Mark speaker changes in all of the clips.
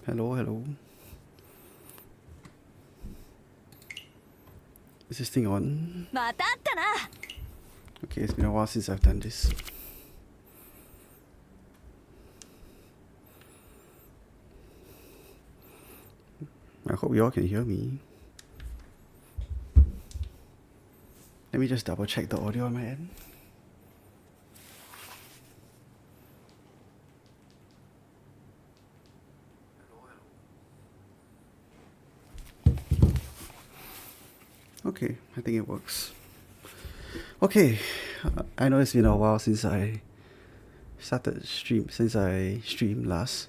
Speaker 1: Hello, hello. Is this thing on? Okay, it's been a while since I've done this. I hope you all can hear me. Let me just double check the audio on my end. Okay, I think it works. Okay, I know it's been a while since I streamed last.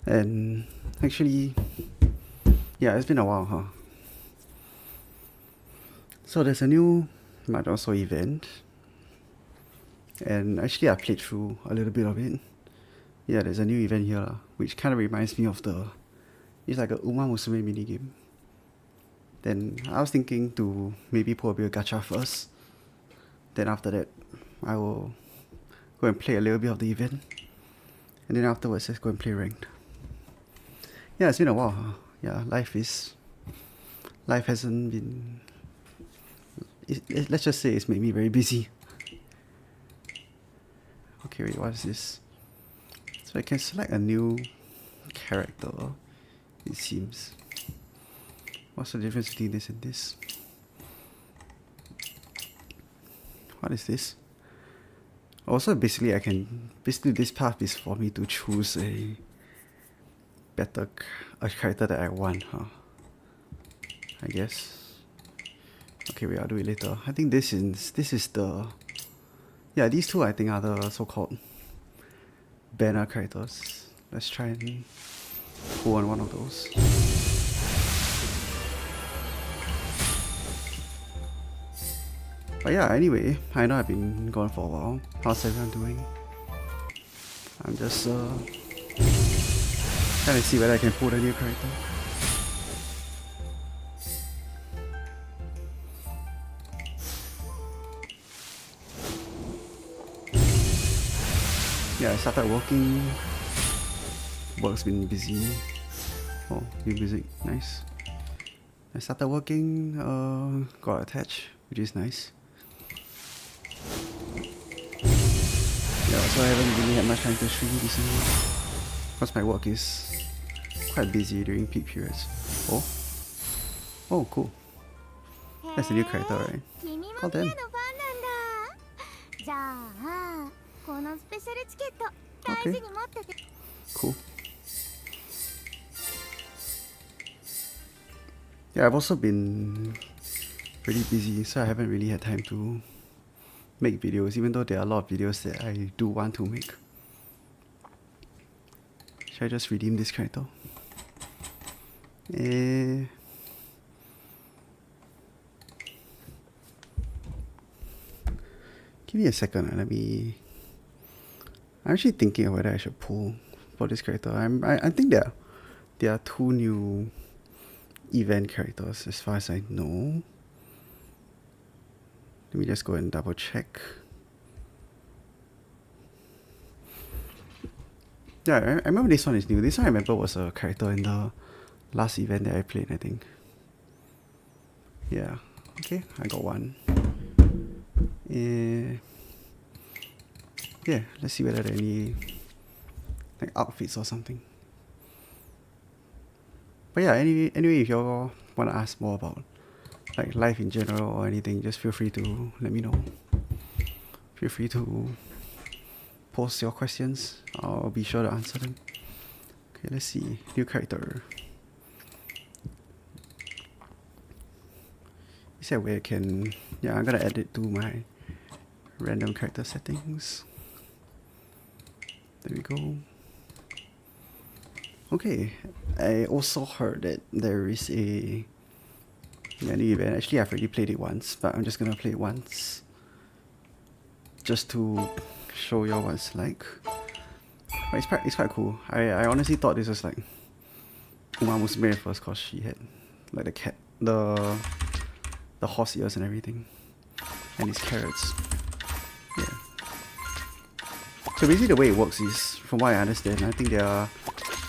Speaker 1: And actually, yeah, it's been a while, huh? So there's a new Mahjong Soul event. And actually I played through a little bit of it. Yeah, there's a new event here, which kind of reminds me of it's like a Uma Musume minigame. Then I was thinking to maybe pull a bit of gacha first. Then after that, I will go and play a little bit of the event. And then afterwards, let's go and play ranked. Yeah, it's been a while, huh? Yeah, life hasn't been... let's just say it's made me very busy. Okay, wait, what is this? So I can select a new character, it seems. What's the difference between this and this? What is this? Also, basically this path is for me to choose a character that I want, huh? I guess. Okay, wait, I'll do it later. I think this is the... Yeah, these two I think are the so-called banner characters. Let's try and pull on one of those. But yeah, anyway, I know I've been gone for a while. How's everyone doing? I'm just trying to see whether I can pull a new character. Yeah, I started working. Work's been busy. Oh, new music, nice. I started working, got attached, which is nice. Yeah, so I haven't really had much time to stream recently, because my work is quite busy during peak periods. Oh, cool. That's a new character, right? Oh damn. Okay. Cool. Yeah, I've also been pretty busy, so I haven't really had time to make videos, even though there are a lot of videos that I do want to make. Should I just redeem this character? Give me a second, I'm actually thinking of whether I should pull for this character. I think there are two new event characters as far as I know. Let me just go and double check. Yeah, I remember this one is new. This one I remember was a character in the last event that I played, I think. Yeah, okay, I got one. Yeah, let's see whether there are any like outfits or something. But yeah, anyway, if y'all want to ask more about like life in general or anything, just feel free to let me know. Feel free to post your questions. I'll be sure to answer them. Okay, let's see. New character. Is there a way I can... Yeah, I'm gonna add it to my random character settings. There we go. Okay, I also heard that there is a new event. Actually, I've already played it once, but I'm just gonna play it once just to show y'all what it's like. But it's quite cool. I honestly thought this was like Uma Musume at first, cause she had like the cat, the horse ears and everything, and these carrots. Yeah. So basically the way it works is, from what I understand, I think there are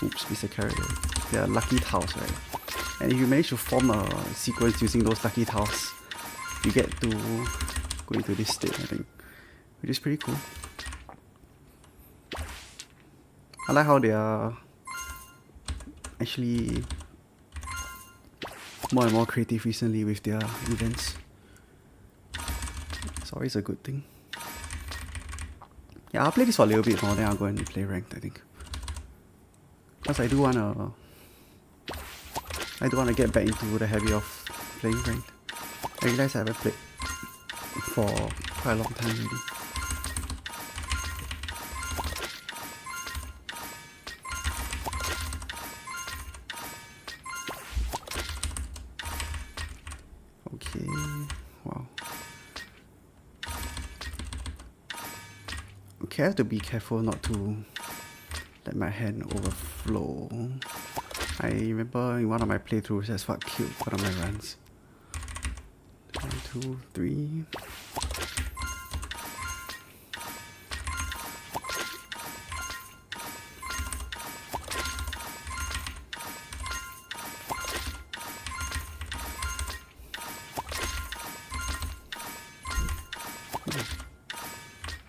Speaker 1: Oops, missed a character. They are lucky tiles, right? And if you manage to form a sequence using those lucky tiles, you get to go into this state, I think, which is pretty cool. I like how they are actually more and more creative recently with their events. It's always a good thing. Yeah, I'll play this for a little bit more, then I'll go and play ranked, I think. Because I do wanna get back into the habit of playing ranked. I realize I haven't played for quite a long time already. Okay, wow. Okay, I have to be careful not to let my hand overflow. I remember in one of my playthroughs that's what killed one of my runs. 1, 2, 3.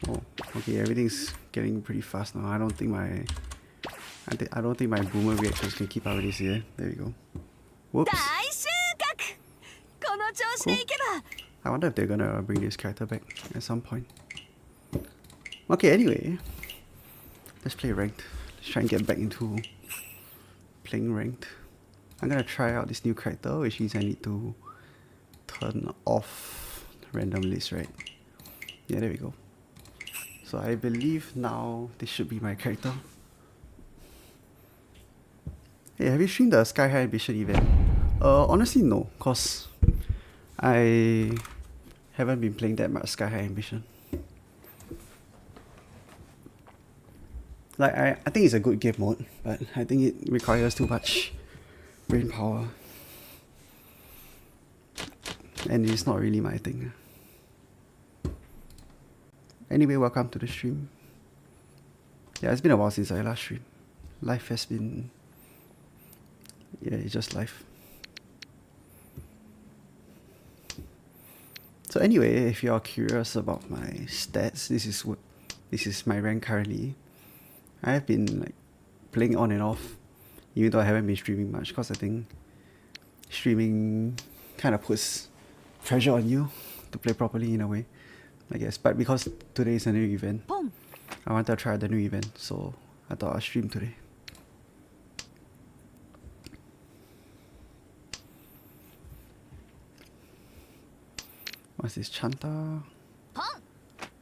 Speaker 1: Oh, okay, everything's getting pretty fast now. I don't think my boomer reactions can keep up with this here. There we go. Whoops. Cool. I wonder if they're gonna bring this character back at some point. Okay, anyway, let's play ranked. Let's try and get back into playing ranked. I'm gonna try out this new character, which means I need to turn off random list, right? Yeah, there we go. So I believe now this should be my character. Hey, have you streamed the Sky High Ambition event? Honestly no, cause I haven't been playing that much Sky High Ambition. Like I think it's a good game mode, but I think it requires too much brain power. And it's not really my thing. Anyway, welcome to the stream. Yeah, it's been a while since I last streamed. Life has been... yeah, it's just life. So anyway, if you are curious about my stats, this is my rank currently. I have been like playing on and off, even though I haven't been streaming much, because I think streaming kind of puts pressure on you to play properly in a way, I guess. But because today is a new event, I wanted to try the new event, so I thought I'd stream today. What's this? Chanta?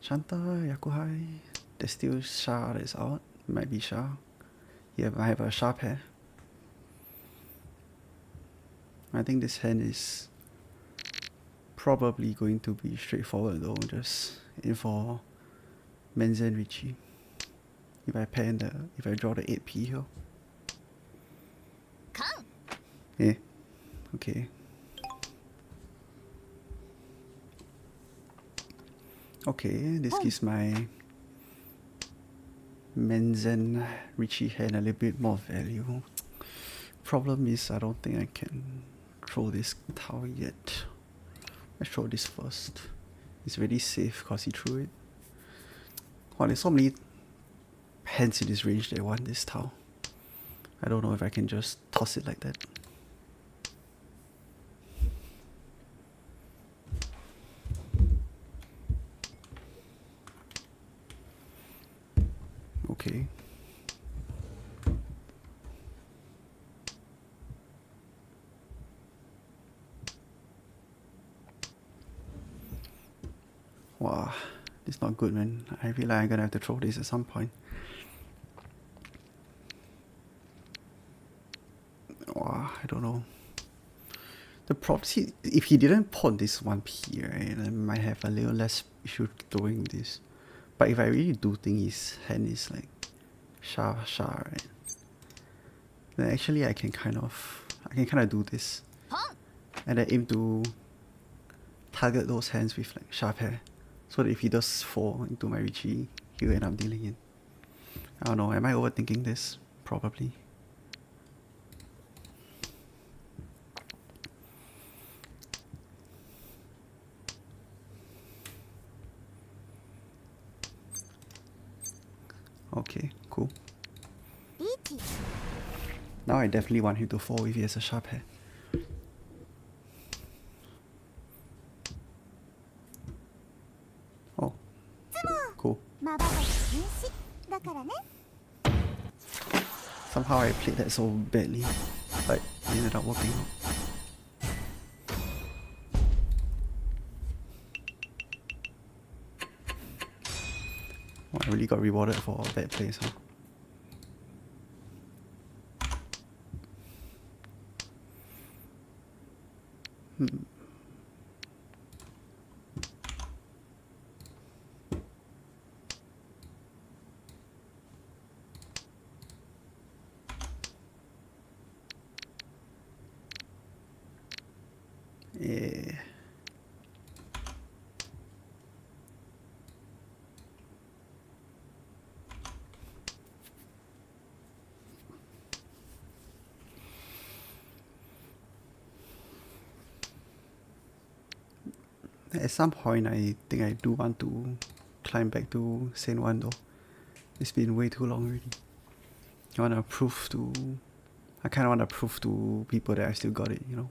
Speaker 1: Chanta, Yakuhai. There's still Sha that's out. Might be Sha. Yeah, but I have a sharp hair. I think this hand is probably going to be straightforward though. Just in for Menzen Richie. If I draw the 8p here. Yeah. Okay. Okay, this gives my Menzen Richie hand a little bit more value. Problem is I don't think I can throw this tile yet. Let's throw this first. It's really safe because he threw it. Wow, there's so many hands in this range that want this tile. I don't know if I can just toss it like that. Okay. Wow, this is not good, man. I feel like I'm gonna have to throw this at some point. Wow, I don't know. The problem is, if he didn't pawn this 1p, right, I might have a little less issue throwing this. But if I really do think his hand is like Sha, right, then actually I can kind of do this. And I aim to target those hands with like sharp hair. So that if he does fall into my Richie, he'll end up dealing it. I don't know, am I overthinking this? Probably. Okay, cool. Now I definitely want him to fold if he has a sharp head. Oh, cool. Somehow I played that so badly, but it ended up working out. Oh, I really got rewarded for bad plays, huh? Yeah. At some point, I think I do want to climb back to Saint 1 though. It's been way too long already. I kind of want to prove to people that I still got it, you know?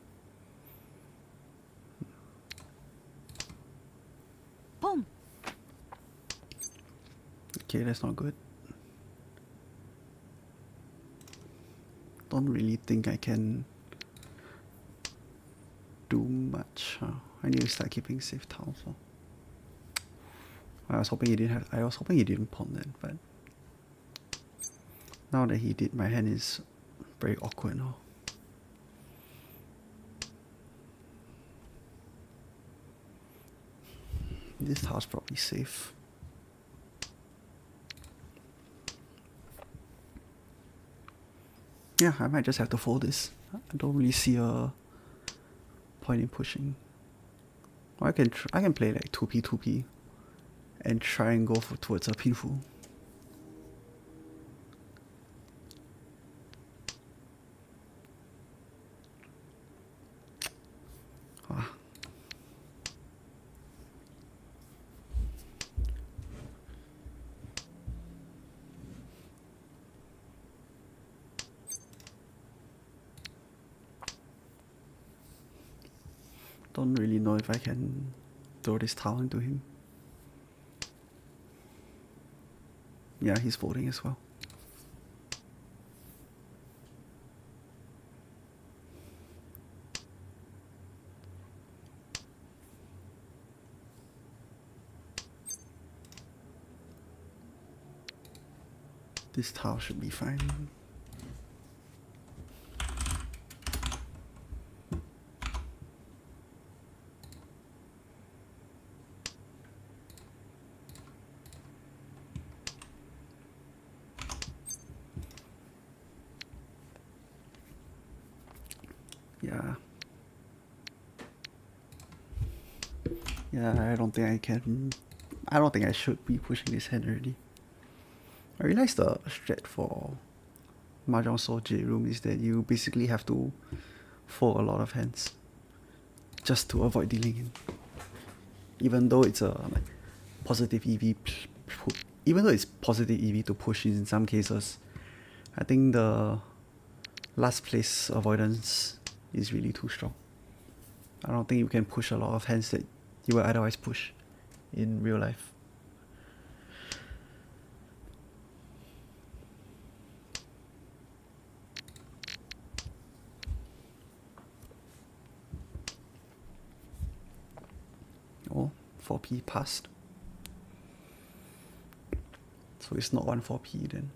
Speaker 2: Boom.
Speaker 1: Okay, that's not good. Don't really think I can do much. I need to start keeping safe tiles. So. I was hoping he didn't pawn that, but now that he did, my hand is very awkward now. This tile's probably safe. Yeah, I might just have to fold this. I don't really see a point in pushing. Or I can play like 2p 2p and try and go towards a pinful. Don't really know if I can throw this tile into him. Yeah, he's folding as well. This tile should be fine. Yeah. Yeah, I don't think I should be pushing this hand already. I realized the strat for Mahjong Soul J Room is that you basically have to fold a lot of hands just to avoid dealing in. Even though it's a positive EV, even though it's positive EV to push in some cases, I think the last place avoidance is really too strong. I don't think you can push a lot of hands that you would otherwise push in real life. Oh, 4p passed. So it's not 1 4p then.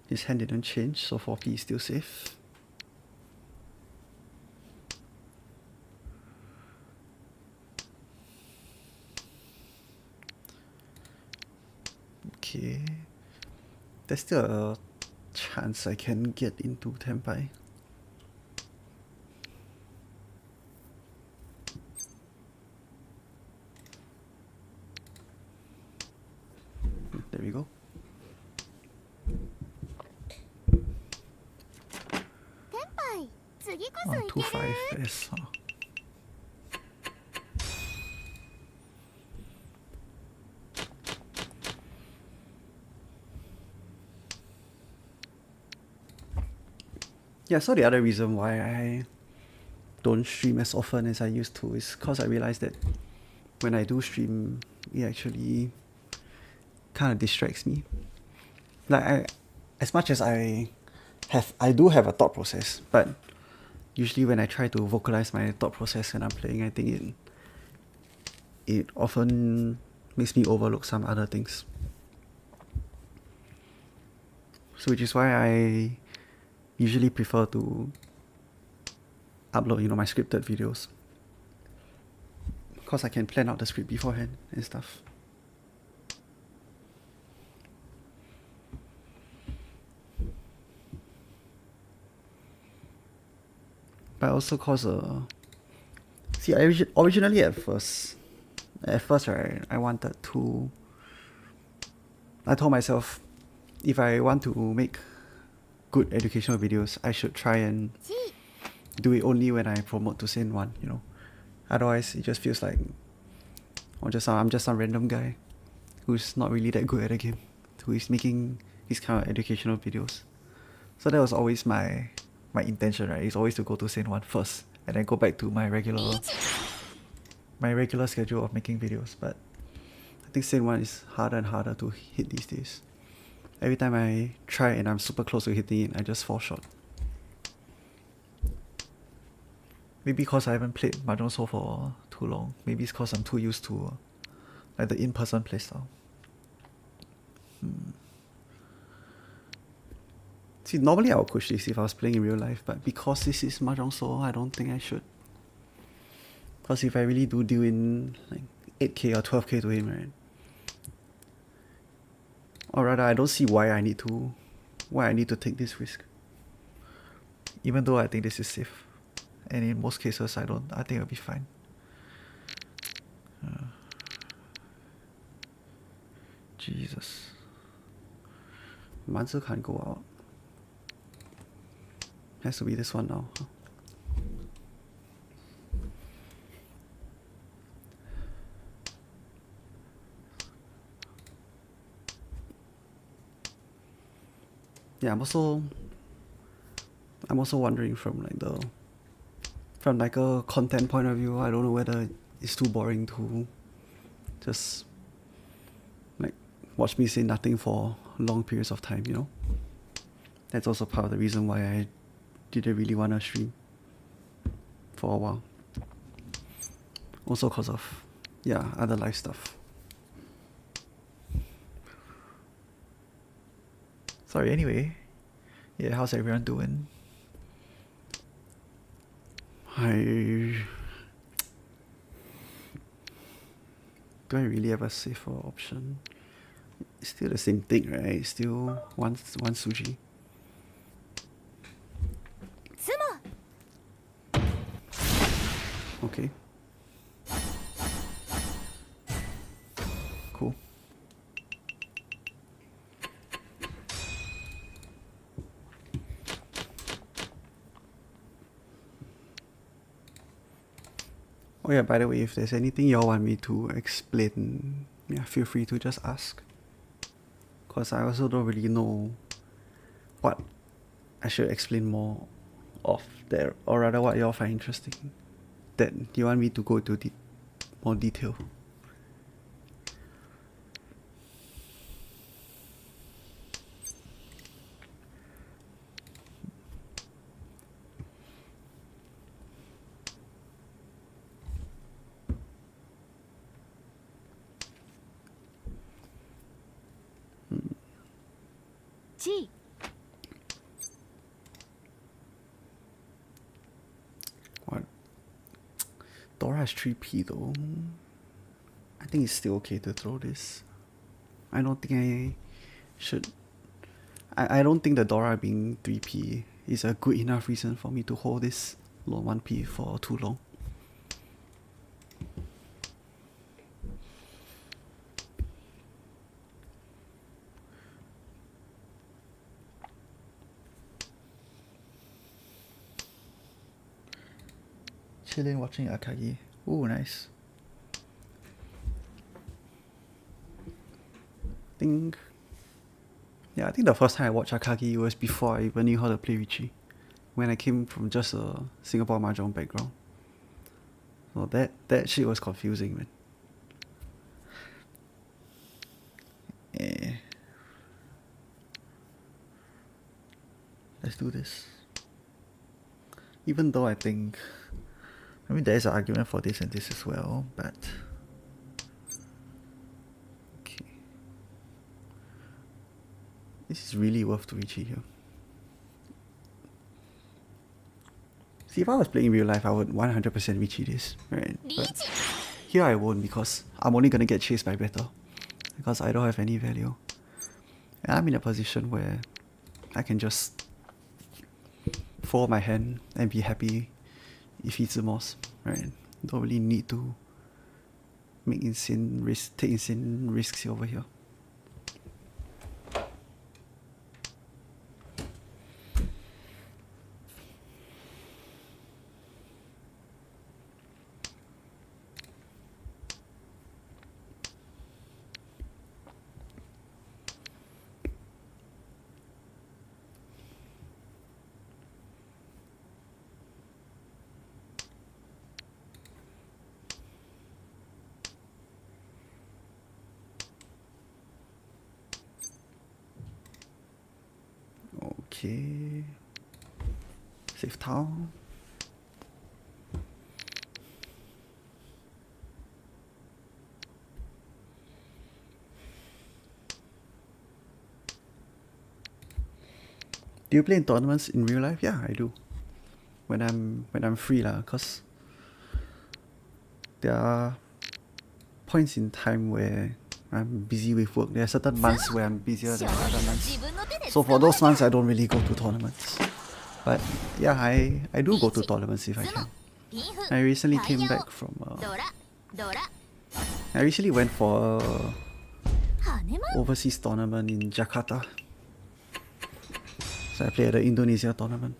Speaker 1: His hand didn't change, so 4p is still safe. Okay. There's still a chance I can get into Tempai. There we go. Oh, 2-5 S. Yeah, so the other reason why I don't stream as often as I used to is because I realized that when I do stream, it actually kind of distracts me. Like as much as I do have a thought process, but usually when I try to vocalize my thought process when I'm playing, I think it often makes me overlook some other things. So which is why I usually prefer to upload, my scripted videos. Because I can plan out the script beforehand and stuff. But also cause see, originally at first, right, I told myself, if I want to make good educational videos, I should try and do it only when I promote to Sin 1, Otherwise, it just feels like I'm just some random guy who's not really that good at the game, who is making these kind of educational videos. So that was always my intention, right? It's always to go to Sin 1 first, and then go back to my regular schedule of making videos. But I think Sin 1 is harder and harder to hit these days. Every time I try and I'm super close to hitting it, I just fall short. Maybe because I haven't played Mahjong Soul for too long. Maybe it's because I'm too used to like the in-person playstyle. See, normally I would push this if I was playing in real life, but because this is Mahjong Soul, I don't think I should. Because if I really do deal in like 8k or 12k to him, right? Or rather, I don't see why I need to take this risk. Even though I think this is safe. And in most cases, I think it'll be fine. Jesus. Manzi can't go out. Has to be this one now. Huh? Yeah, I'm also wondering from like a content point of view, I don't know whether it's too boring to just like watch me say nothing for long periods of time, That's also part of the reason why I didn't really want to stream for a while. Also because of, other life stuff. Sorry, anyway. Yeah, how's everyone doing? Do I really have a safer option? It's still the same thing, right? Still one sushi. Okay. Cool. Oh yeah, by the way, if there's anything y'all want me to explain, feel free to just ask. Because I also don't really know what I should explain more of there, or rather what y'all find interesting that you want me to go into more detail. What? Dora has 3p though. I think it's still okay to throw this. I don't think I should. I don't think the Dora being 3p is a good enough reason for me to hold this low 1p for too long. Chilling watching Akagi. Ooh, nice. I think the first time I watched Akagi was before I even knew how to play Richie. when I came from just a Singapore Mahjong background. So that shit was confusing, man. Eh. Let's do this. Even though I think, I mean, there's an argument for this and this as well, but okay, this is really worth to Richie here. See, if I was playing real life, I would 100% Richie this, right? But here I won't because I'm only gonna get chased by better because I don't have any value. And I'm in a position where I can just fold my hand and be happy if it's a moss, right? Don't really need to take insane risks over here. Okay. Save town. Do you play in tournaments in real life? Yeah, I do. When I'm free lah, cause there are points in time where I'm busy with work. There are certain months where I'm busier than other months. So for those months, I don't really go to tournaments. But yeah, I do go to tournaments if I can. I recently came back from. I recently went for a overseas tournament in Jakarta. So I played at the Indonesia tournament.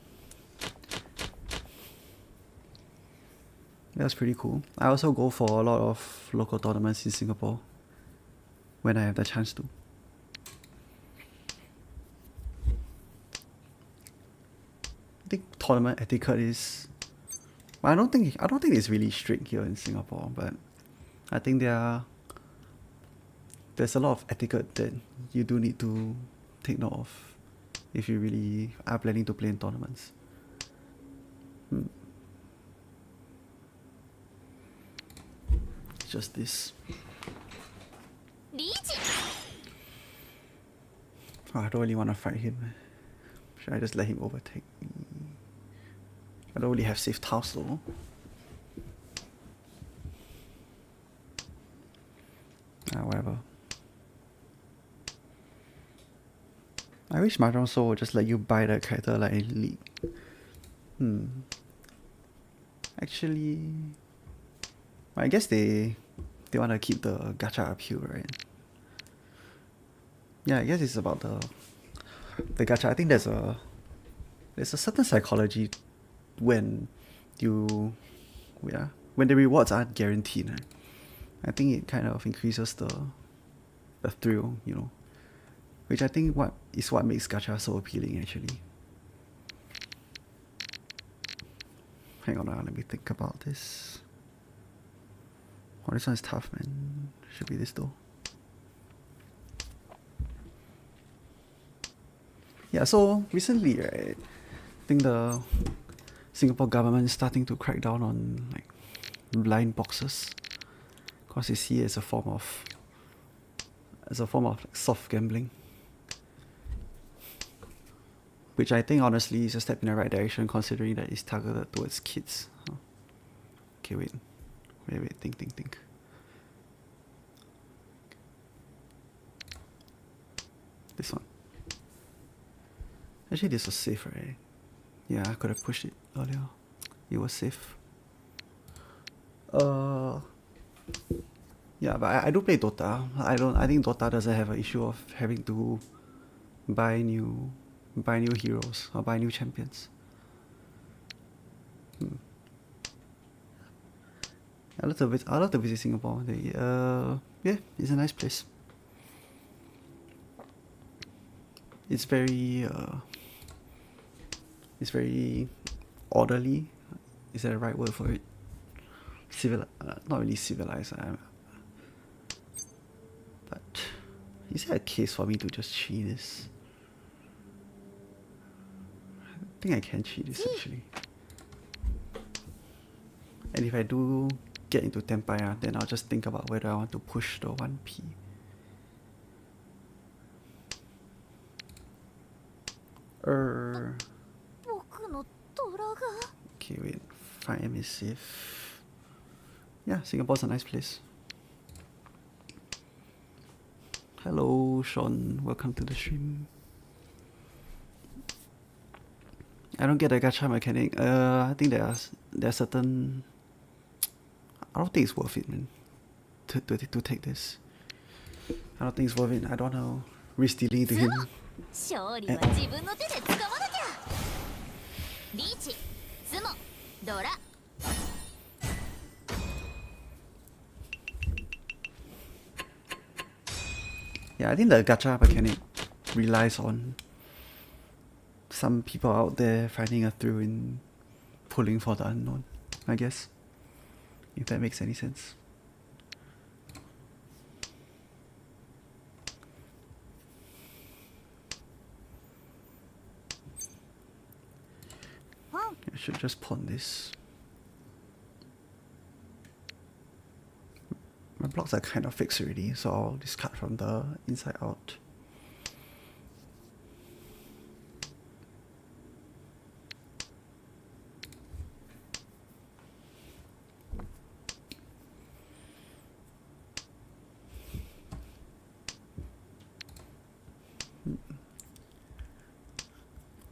Speaker 1: That was pretty cool. I also go for a lot of local tournaments in Singapore when I have the chance to. I think tournament etiquette is. I don't think it's really strict here in Singapore, but I think there's a lot of etiquette that you do need to take note of if you really are planning to play in tournaments. Just this. Oh, I don't really want to fight him. Should I just let him overtake me? I don't really have safe tiles though. Whatever. I wish Mahjong Soul would just let you buy the character like in League. Actually, I guess they want to keep the gacha appeal, right? Yeah, I guess it's about the gacha. I think there's a certain psychology when the rewards aren't guaranteed. Right? I think it kind of increases the thrill, you know, which I think what makes gacha so appealing actually. Hang on, let me think about this. Oh, this one's tough, man. Should be this though. Yeah, so recently, right, I think the Singapore government is starting to crack down on like blind boxes, because they see it as a form of like, soft gambling, which I think honestly is a step in the right direction, considering that it's targeted towards kids. Okay, wait, think. This one. Actually, this was safe, right? Yeah, I could have pushed it earlier. It was safe. Yeah, but I do play Dota. I think Dota doesn't have an issue of having to buy new heroes or buy new champions. I love to visit Singapore. Yeah, it's a nice place. It's very orderly. Is that the right word for it? Not really civilized. But is there a case for me to just cheat this? I think I can cheat this actually. And if I do get into Tenpai, then I'll just think about whether I want to push the 1p. Okay, wait. 5M is safe. Yeah, Singapore's a nice place. Hello, Sean. Welcome to the stream. I don't get the gacha mechanic. I think there are certain. I don't think it's worth it, man. To take this. I don't think it's worth it. I don't know. Risk dealing to him. Yeah, I think the gacha mechanic relies on some people out there finding a thrill in pulling for the unknown, I guess. If that makes any sense. I should just pawn this. My blocks are kind of fixed already, so I'll discard from the inside out.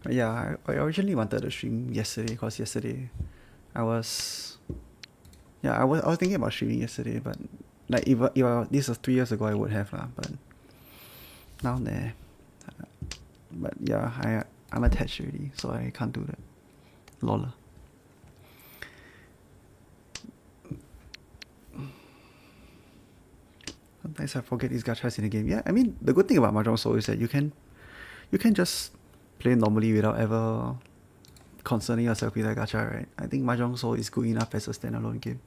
Speaker 1: Yeah, I originally wanted to stream yesterday because yesterday I was thinking about streaming yesterday, but like if this was 3 years ago I would have lah, but now nah. But yeah, I'm attached already, so I can't do that. Lola. Sometimes I forget these gachas in the game. Yeah, I mean the good thing about Mahjong Soul is that you can just play normally without ever concerning yourself with a gacha, right? I think Mahjong Soul is good enough as a standalone game.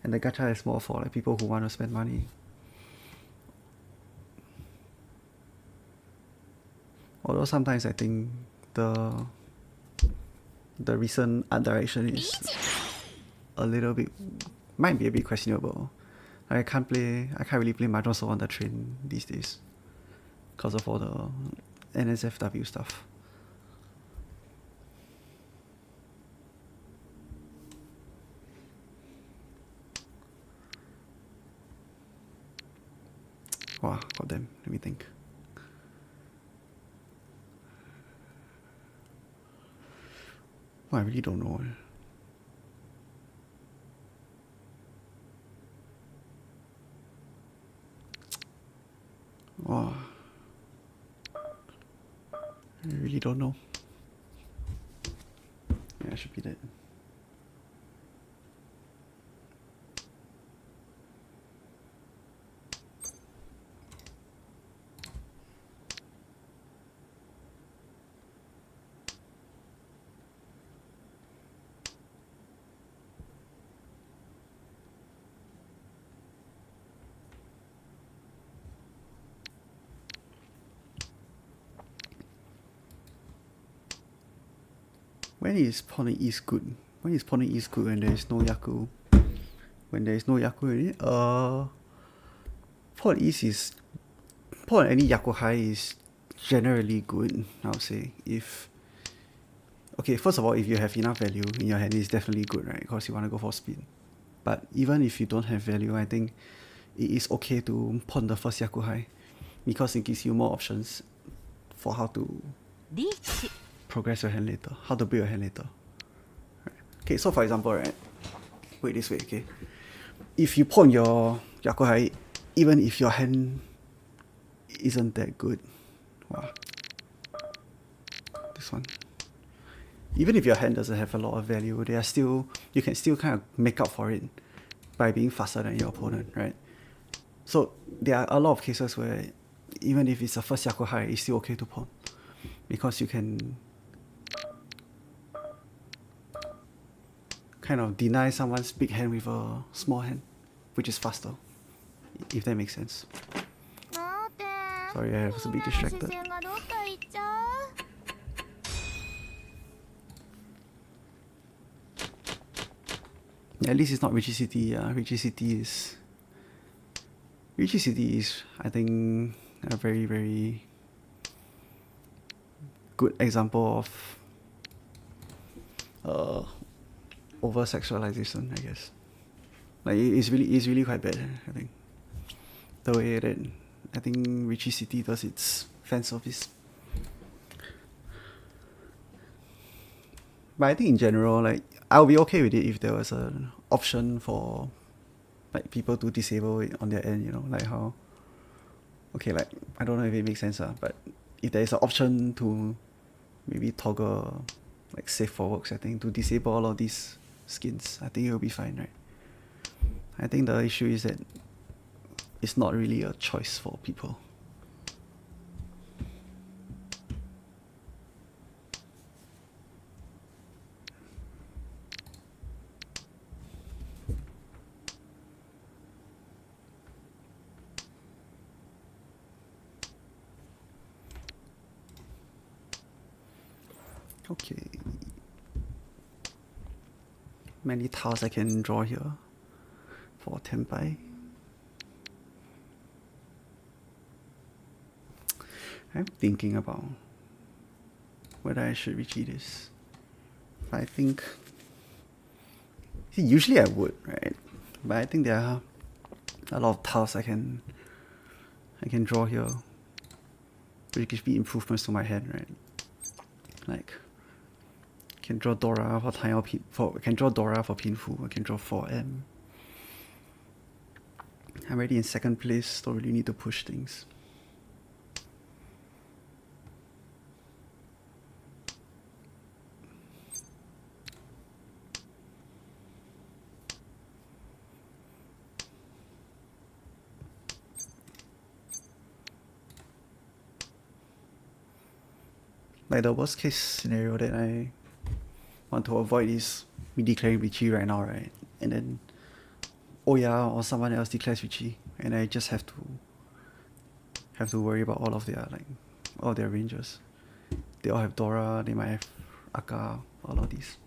Speaker 1: And the gacha is more for like people who want to spend money. Although sometimes I think the recent art direction is a little bit, might be a bit questionable. I can't really play Mahjong Soul on the train these days because of all the NSFW stuff. Wow, goddamn, let me think. Well, I really don't know. Wow. I really don't know. Yeah, I should be that. When is pawning east good? When is pawning east good when there is no Yaku? When there is no Yaku in it? Pawn east is... Pawn any Yaku high is generally good, I would say. Okay, first of all, if you have enough value in your hand, it's definitely good, right? Because you want to go for speed. But even if you don't have value, I think it is okay to pawn the first Yaku high. Because it gives you more options for how to progress your hand later. How to build your hand later. Right. Okay, so for example, right? Wait this way, okay? If you pawn your Yaku high, even if your hand isn't that good. Wow. This one. Even if your hand doesn't have a lot of value, you can still kind of make up for it by being faster than your opponent, right? So there are a lot of cases where even if it's a first Yaku high, it's still okay to pawn. Because you can kind of deny someone's big hand with a small hand, which is faster, if that makes sense. Sorry, I was a bit distracted. At least it's not Richie City. Richie City is, I think, a very, very good example of over sexualization, I guess. Like it's really quite bad, I think. The way that I think Richie City does its fan service. But I think in general, like, I'll be okay with it if there was an option for like people to disable it on their end, you know, like how, okay, like, I don't know if it makes sense, but if there is an option to maybe toggle like save for work setting to disable all of these skins, I think it will be fine, right? I think the issue is that it's not really a choice for people. Okay. Many tiles I can draw here for Tenpai. I'm thinking about whether I should retreat this. I think usually I would, right? But I think there are a lot of tiles I can draw here, which gives me improvements to my hand, right? Like, I can draw Dora for I can draw Dora for Pinfu. I can draw 4M. I'm already in second place. Don't really need to push things. Like the worst case scenario that I want to avoid is me declaring Richie right now, right? And then Oya or someone else declares Richie, and I just have to worry about all their rangers. They all have Dora, they might have Aka, all of these.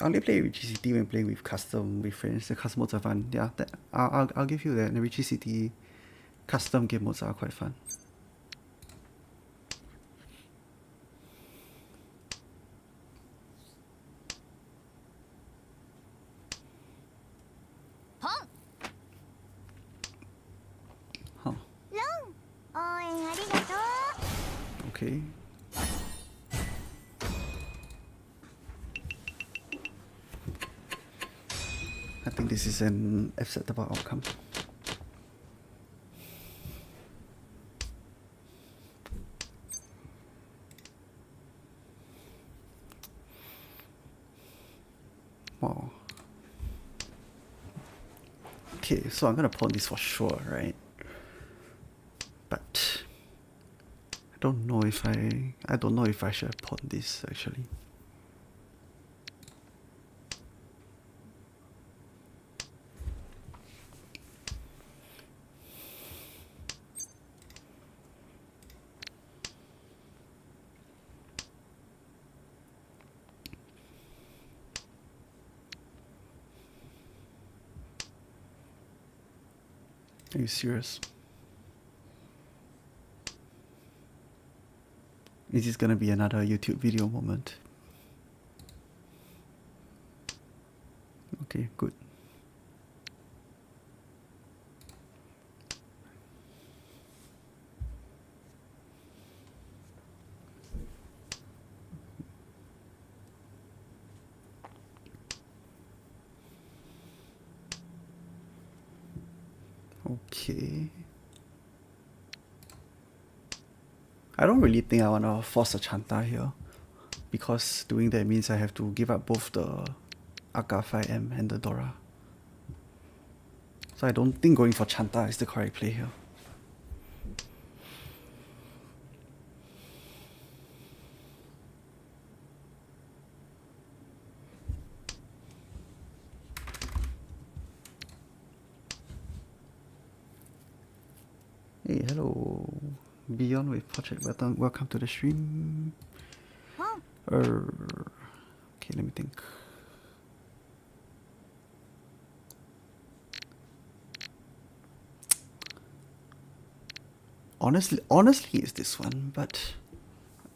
Speaker 1: I only play Richie City when playing with custom with friends. The custom modes are fun. Yeah, I'll give you that. The Richie City custom game modes are quite fun. Okay. I think this is an acceptable outcome. Wow. Okay, so I'm gonna pawn this for sure, right? But I don't know if I should pawn this actually. Are you serious? Is this gonna be another YouTube video moment? Okay, good. Okay. I don't really think I want to force a Chanta here, because doing that means I have to give up both the Aka 5M and the Dora. So I don't think going for Chanta is the correct play here. Hey, hello. Beyond with Project Button. Welcome to the stream. Okay, let me think. Honestly, it's this one, but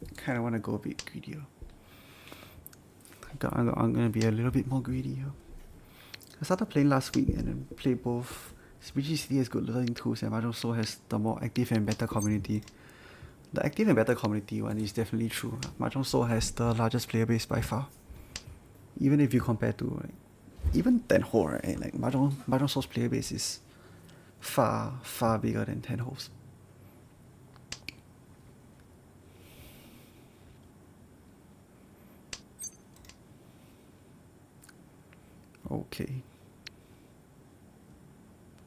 Speaker 1: I kind of want to go a bit greedier. I'm gonna be a little bit more greedy. I started playing last week and then play both. BGCD has good learning tools and Mahjong Soul has the more active and better community. The active and better community one is definitely true. Mahjong Soul has the largest player base by far. Even if you compare to even Tenho, right? Like Mahjong Soul's player base is far bigger than Tenho's. Okay.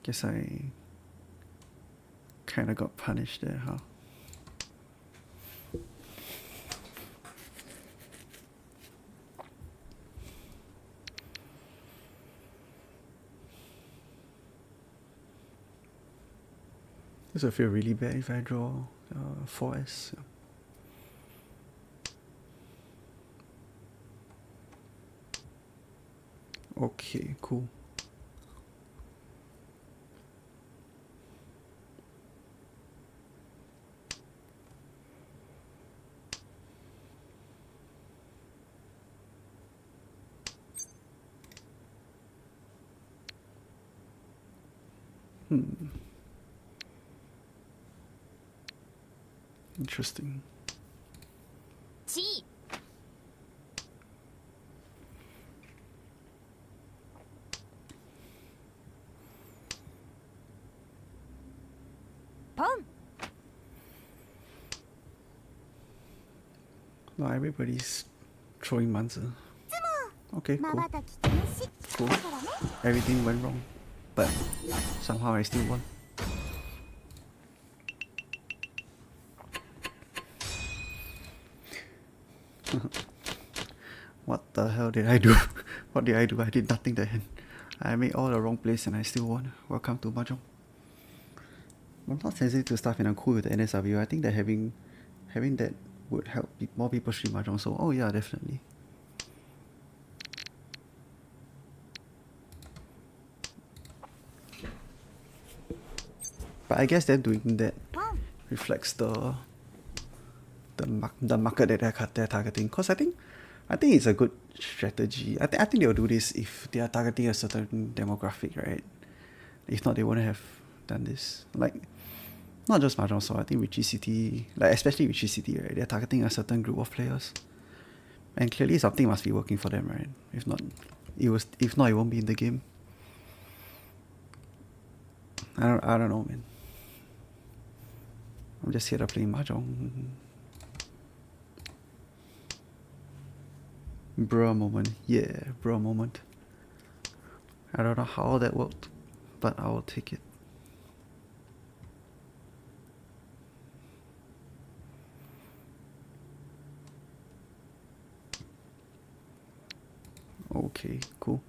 Speaker 1: Guess I kinda got punished there, huh? This will feel really bad if I draw 4S. Okay, cool. Interesting. No, everybody's throwing Manza. Okay, cool. Cool. Everything went wrong, but somehow I still won. What the hell did I do? What did I do? I did nothing that hand. I made all the wrong plays and I still won. Welcome to Mahjong. I'm not sensitive to stuff and I'm cool with the NSW. I think that having that would help more people stream Mahjong. So, oh yeah, definitely. But I guess them doing that reflects the market that they're targeting. Cause I think it's a good strategy. I think they'll do this if they are targeting a certain demographic, right? If not, they wouldn't have done this. Like, not just Mahjong Soul. I think Richie City, like especially Richie City, right? They're targeting a certain group of players, and clearly something must be working for them, right? If not, it won't be in the game. I don't know, man. I'm just here to play Mahjong. Bruh moment. Yeah, bruh moment. I don't know how that worked, but I will take it. Okay, cool.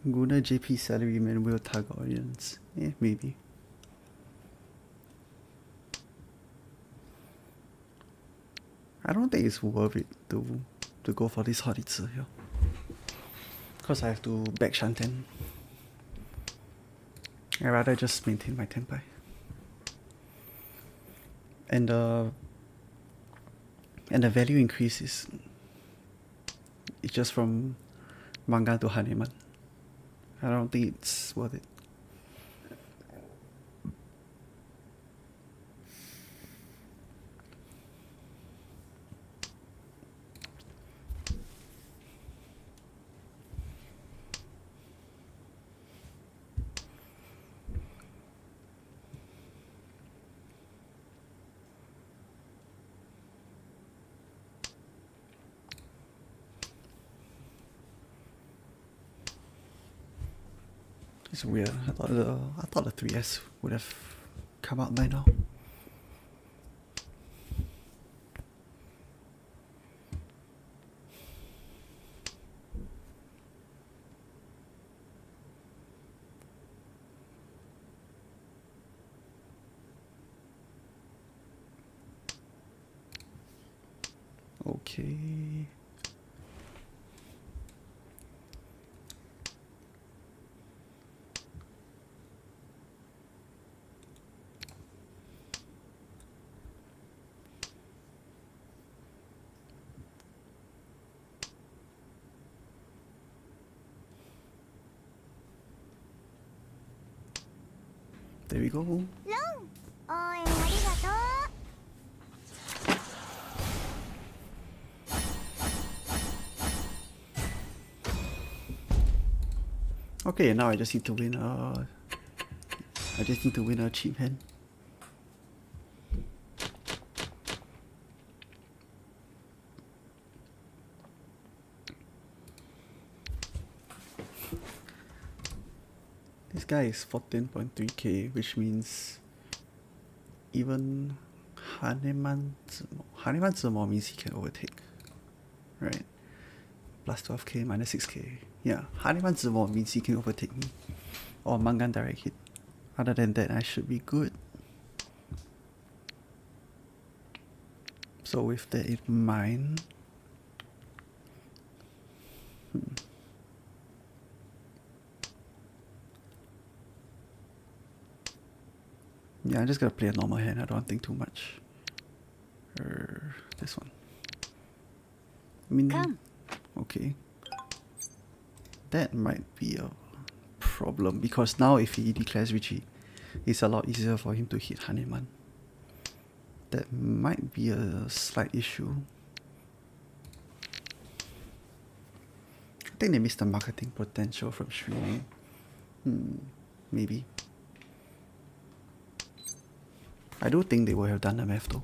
Speaker 1: Guna JP salaryman will target audience. Maybe. I don't think it's worth it to go for this Hoditsu here. Cause I have to back Shanten. I'd rather just maintain my Tenpai. And the value increase is it's just from manga to Haneman. I don't think it's worth it. It's weird. I thought the 3S would have come out by now. Okay. There we go. Okay, now I just need to win a cheap hand. This guy is 14.3k, which means even Haneman Zemo means he can overtake, right? Plus 12k, minus 6k. Yeah, Haneman Zemo means he can overtake me. Or Mangan direct hit. Other than that, I should be good. So with that in mind, yeah, I'm just gonna play a normal hand. I don't think too much. This one. I mean, come. Okay. That might be a problem because now if he declares Richie, it's a lot easier for him to hit Haneman. That might be a slight issue. I think they missed the marketing potential from streaming. Maybe. I do think they would have done the math though.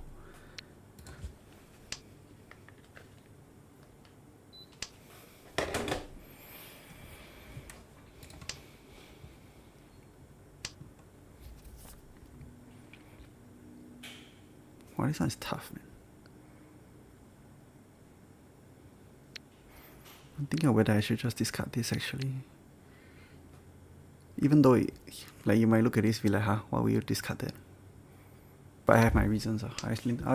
Speaker 1: Wow, this one is tough, man. I'm thinking of whether I should just discard this actually. Even though like you might look at this and be like, huh, why would you discard that? But I have my reasons. I'll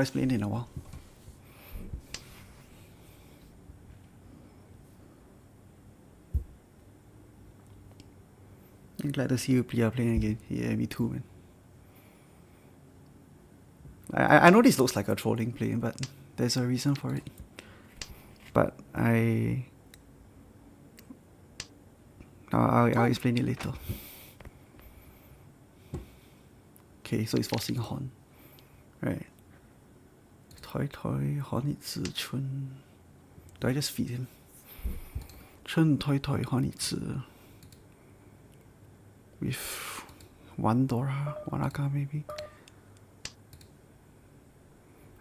Speaker 1: explain it in a while. I'm glad to see you playing again. Yeah, me too, man. I know this looks like a trolling play, but there's a reason for it. But I'll explain it later. Okay, so it's forcing a horn. Right. Toi toi horny zi chun. Do I just feed him? Chun toi toi horny zi. With one Dora, one Aka maybe.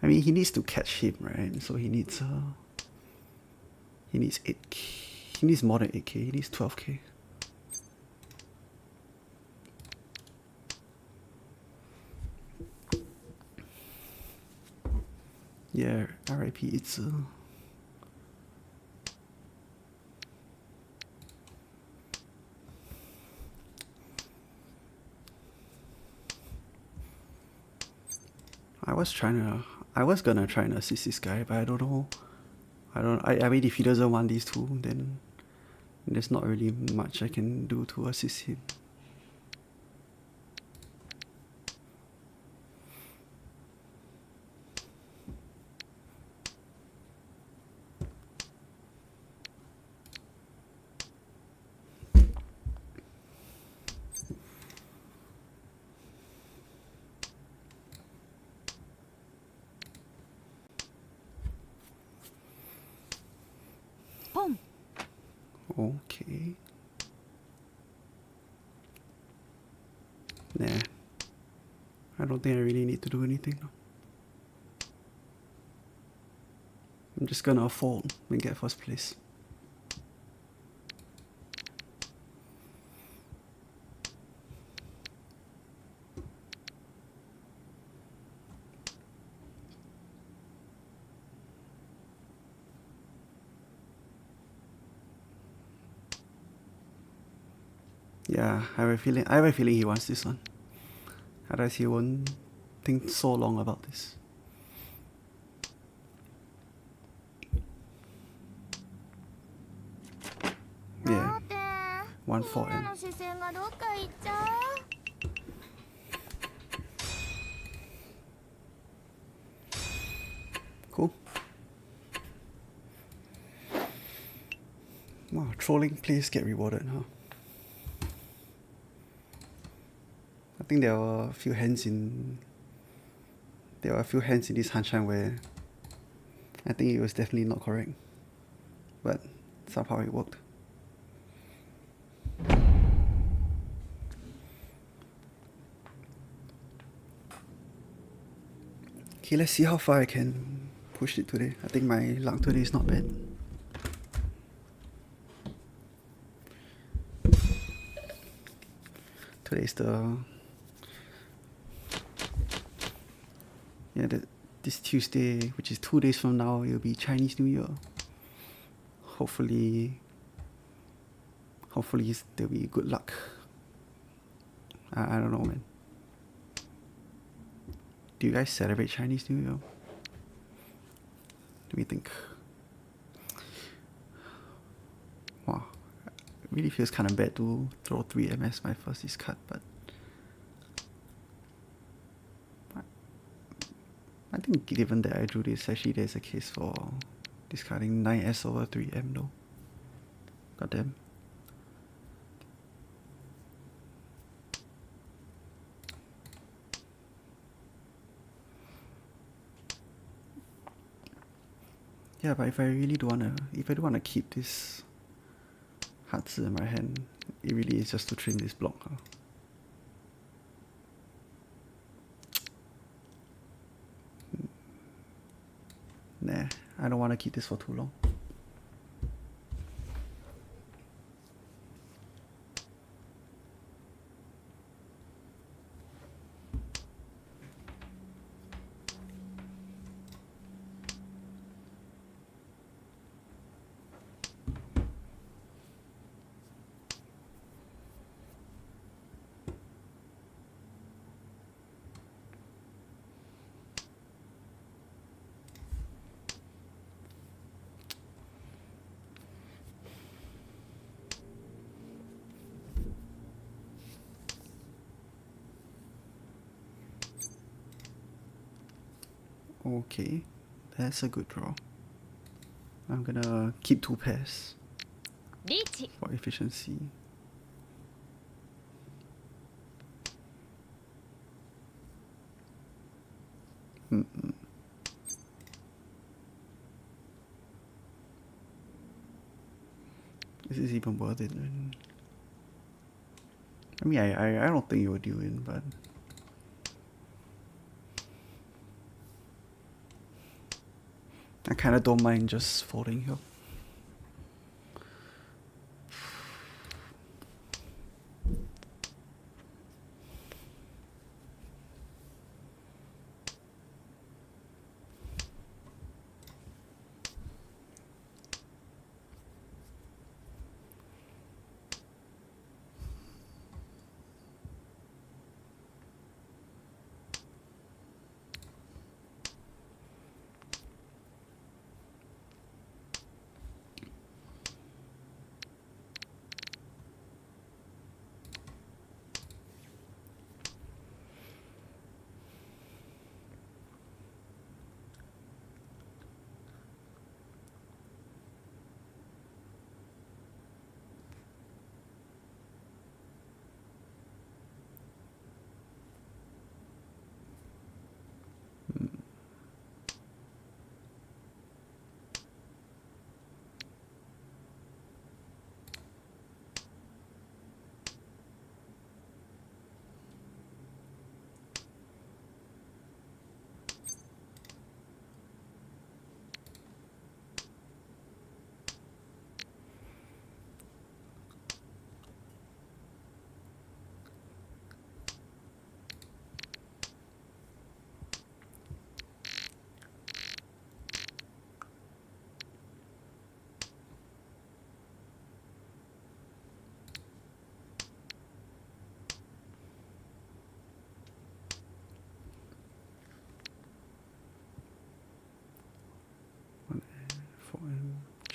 Speaker 1: I mean, he needs to catch him, right? So he needs 8k. He needs more than 8k. He needs 12k. Yeah, RIP Itzu. I was gonna try and assist this guy, but I don't know. I mean, if he doesn't want these two, then there's not really much I can do to assist him. Okay. Nah. I don't think I really need to do anything. I'm just gonna fold and get first place. Yeah, I have a feeling he wants this one. Otherwise he won't think so long about this. Yeah. 1 4
Speaker 2: みんな
Speaker 1: and
Speaker 2: の視線がどっか行っちゃう。
Speaker 1: cool. Wow, trolling plays get rewarded, huh? I think there were a few hands in this Hanshan where I think it was definitely not correct. But somehow it worked. Okay, let's see how far I can push it today. I think my luck today is not bad. Today's this Tuesday, which is 2 days from now, it'll be Chinese New Year. Hopefully there'll be good luck. I don't know, man. Do you guys celebrate Chinese New Year? Let me think. Wow. It really feels kind of bad to throw 3 MS my first discard, but I think given that I drew this, actually there's a case for discarding 9S over 3M though. Goddamn. Yeah, but if I don't wanna keep this Hatsu in my hand, it really is just to trim this block. Huh? Nah, I don't wanna keep this for too long. Okay, that's a good draw. I'm gonna keep 2 pairs for efficiency. This is even worth it. I mean, I don't think you would do it, but I kind of don't mind just folding here.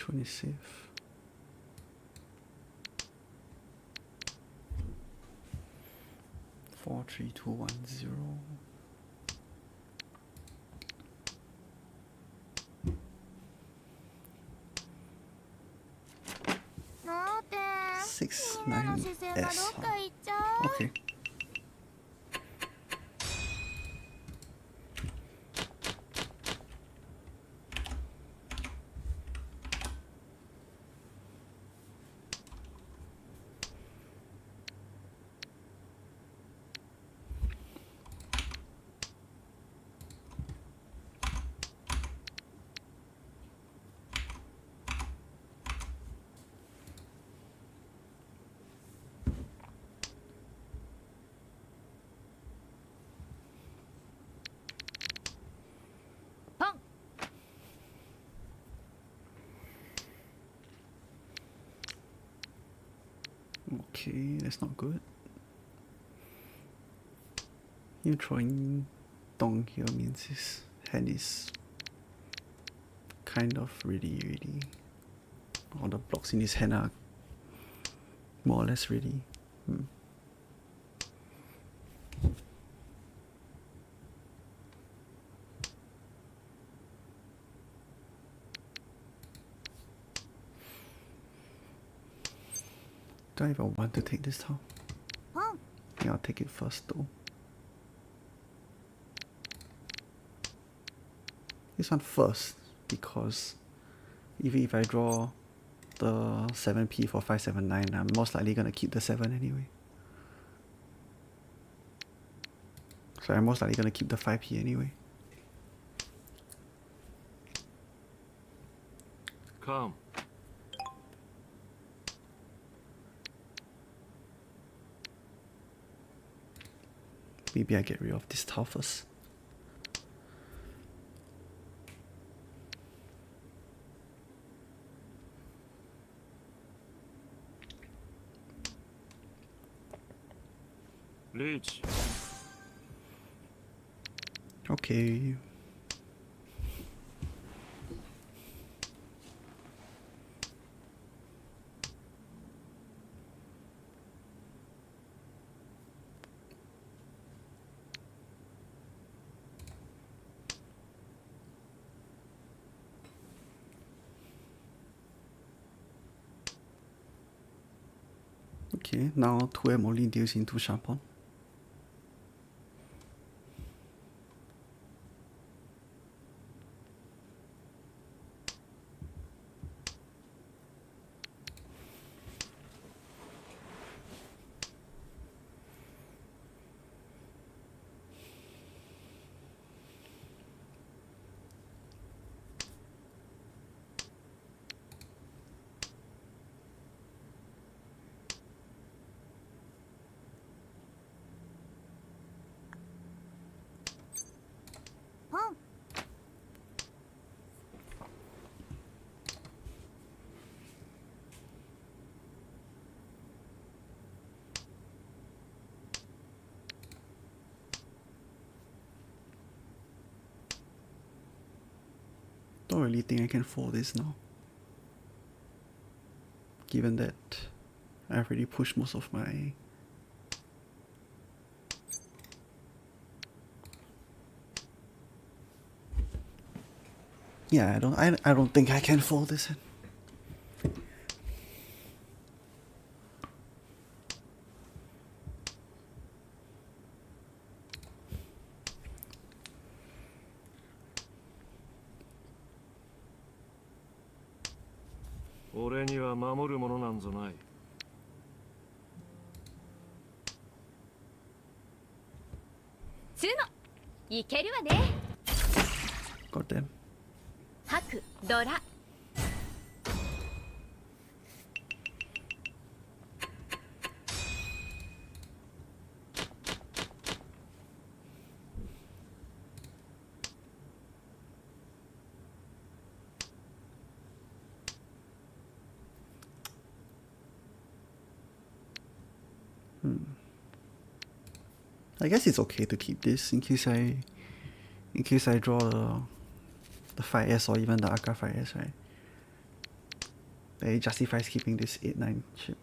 Speaker 1: Which one is safe? Four, three, two, 1, 0. Six, 9, S. Okay. Okay, that's not good. You throwing Dong here means his hand is kind of ready. All the blocks in his hand are more or less ready. Do I even want to take this tile? Yeah, I'll take it first though. This one first, because even if I draw the 7p for 579, I'm most likely gonna keep the 7 anyway. So I'm most likely gonna keep the 5p anyway.
Speaker 3: Come.
Speaker 1: Maybe I get rid of this tile first.
Speaker 3: Reach.
Speaker 1: Okay. Okay, now 2M only deals into Sharpon. Don't really think I can fold this now, given that I've already pushed most of my... Yeah, I don't think I can fold this in. Got them.
Speaker 2: 白ドラ
Speaker 1: I guess it's okay to keep this in case I draw the 5S or even the Akka 5S, right? It justifies keeping this 8-9 chip.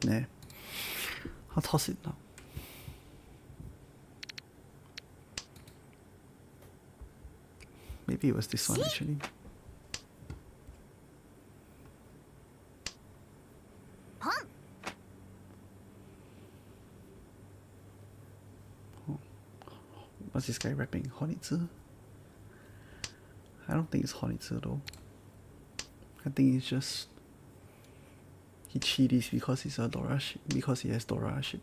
Speaker 1: Nah. I'll toss it now. Maybe it was this one actually. What's this guy rapping? Honitsu? I don't think it's Honitsu though. I think it's just he cheaties because he's a Dora ship, because he has Dora ship.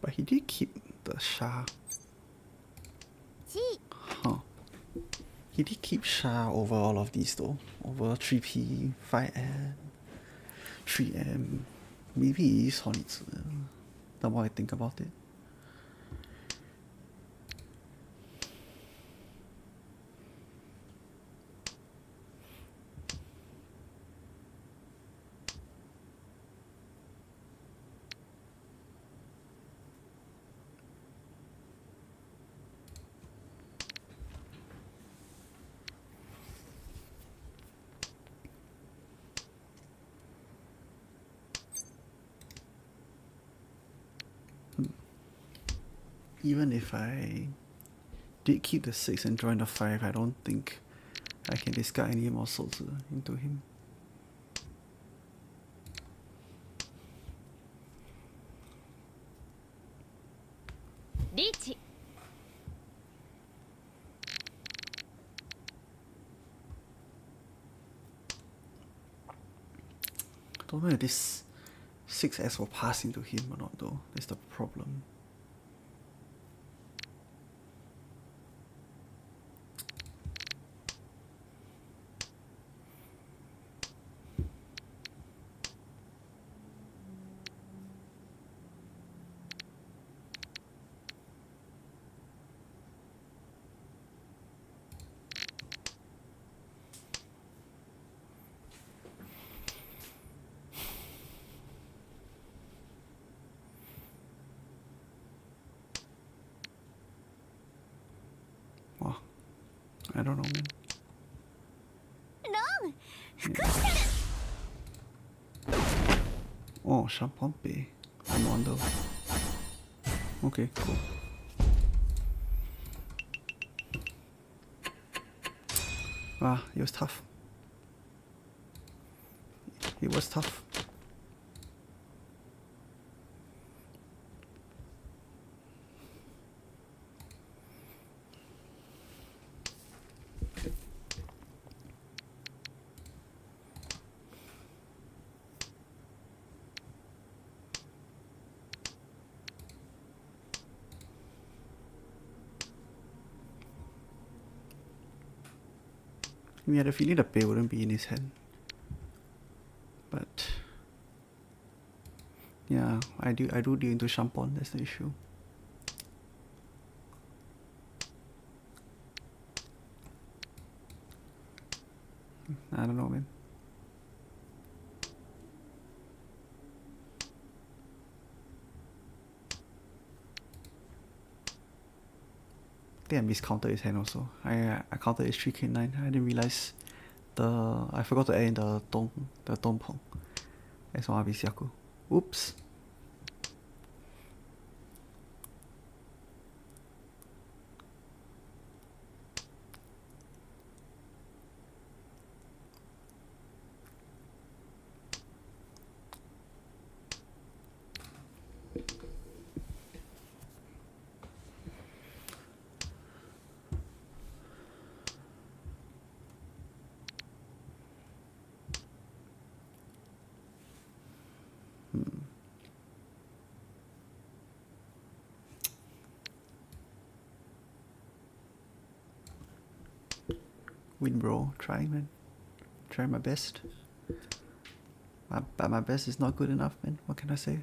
Speaker 1: But he did keep the Shah. Huh. He did keep Shah over all of these though. Over 3P, 5M, 3M. Maybe it is Honitsu. The more I think about it. Even if I did keep the 6 and join the 5, I don't think I can discard any more souls into him.
Speaker 2: Reach.
Speaker 1: I don't know if this 6S will pass into him or not though. That's the problem. Wow. I don't know, man. Oh, Champompe. I wonder. Okay, cool. Ah, it was tough. It was tough. We had a feeling the pay wouldn't be in his hand. But yeah, I do deal into Champon, that's the issue. I don't know, man. I think I miscounted his hand also. I counted his 3K9. I didn't realize I forgot to add in the Tong Pong. That's one habis aku. Oops. Win, bro. Try, man. Try my best. But my best is not good enough, man. What can I say?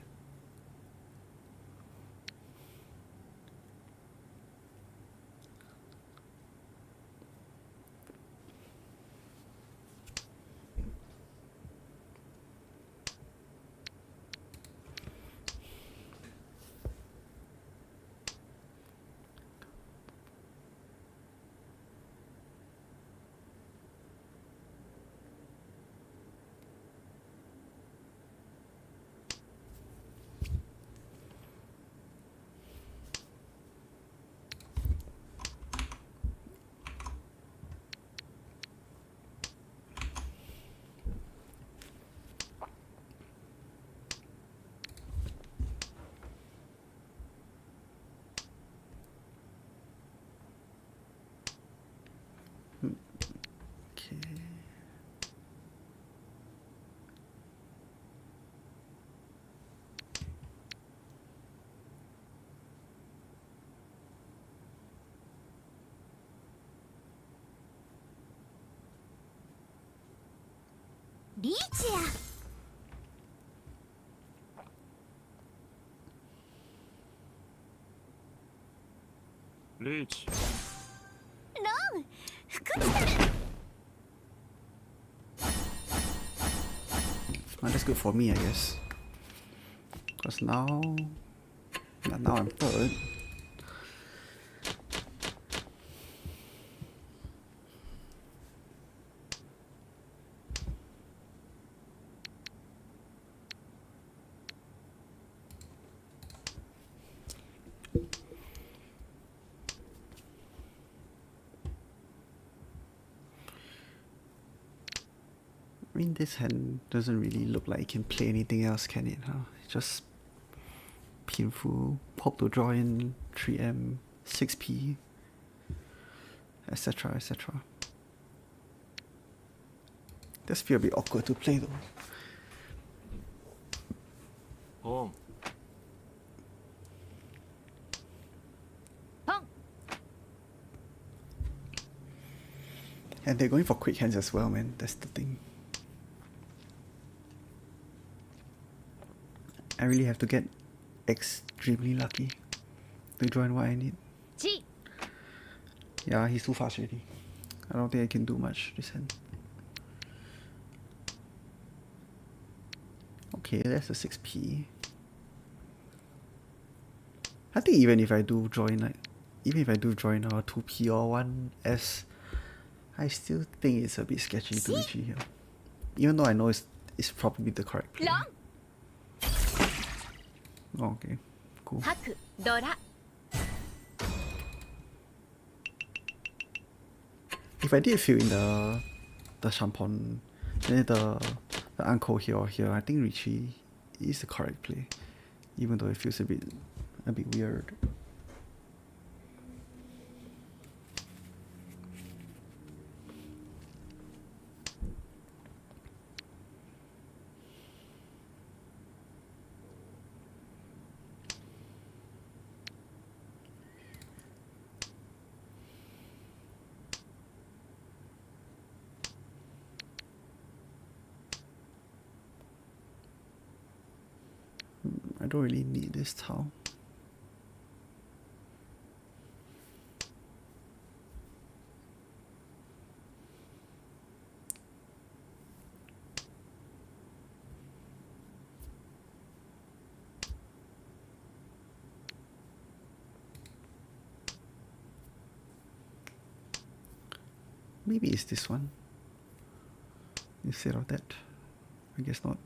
Speaker 1: Okay.
Speaker 2: Lichia.
Speaker 3: Leech.
Speaker 2: Long. Fukushita.
Speaker 1: Well, that's good for me, I guess. Because now I'm third. I mean, this hand doesn't really look like it can play anything else, can it? Huh? It's just painful. Hope to draw in 3M, 6P, etc. etc. Does feel a bit awkward to play though.
Speaker 3: Home.
Speaker 2: Pong.
Speaker 1: And they're going for quick hands as well, man. That's the thing. I really have to get extremely lucky to join what I need.
Speaker 2: Chi.
Speaker 1: Yeah, he's too fast already. I don't think I can do much this hand. Okay, that's a 6P. I think even if I do join a 2P or 1S, I still think it's a bit sketchy to reach here. Even though I know it's probably the correct play.
Speaker 2: Long.
Speaker 1: Oh, okay, cool.
Speaker 2: Haku. Dora.
Speaker 1: If I did fill in the Champon, the uncle here or here, I think Richie is the correct play. Even though it feels a bit weird. I don't really need this towel. Maybe it's this one instead of that. I guess not.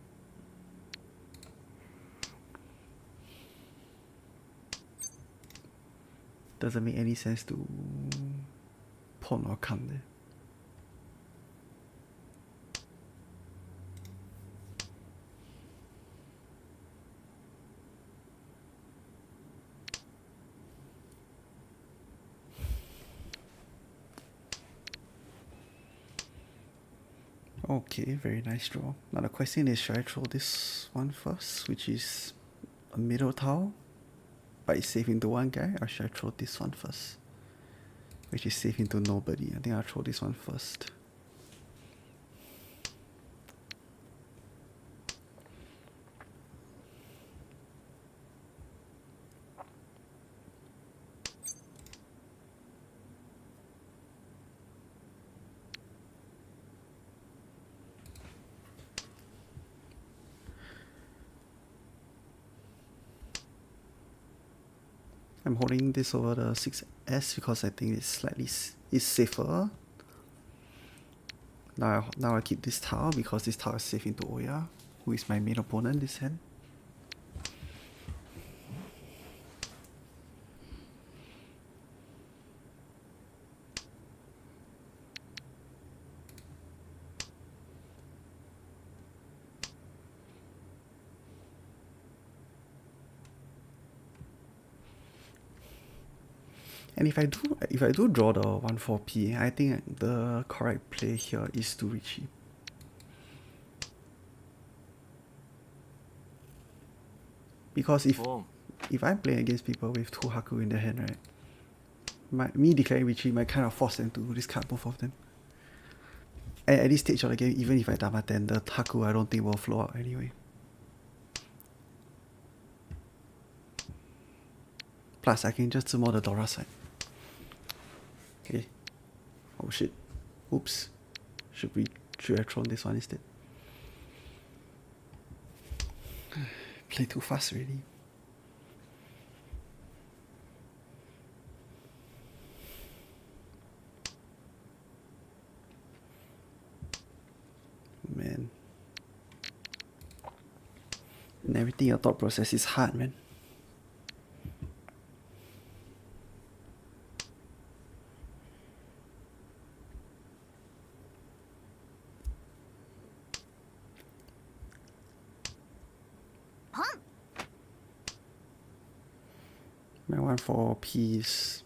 Speaker 1: Doesn't make any sense to pawn or come there. Okay, very nice draw. Now the question is, should I throw this one first, which is a middle tile, but it's safe into one guy, or should I throw this one first, which is safe into nobody? I think I'll throw this one first. I'm holding this over the 6S because I think it's safer. Now I keep this tile because this tile is safe into Oya, who is my main opponent this hand. And if I do draw the 1-4P, I think the correct play here is to Richie. Because if I'm playing against people with 2 Haku in their hand, right, me declaring Richie might kind of force them to discard both of them. And at this stage of the game, even if I Dama 10, the Haku I don't think will flow out anyway. Plus, I can just summon the Dora side. Okay. Oh shit. Oops. Should have thrown this one instead. Play too fast already. Man. And everything your thought process is hard, man. My 1-4P is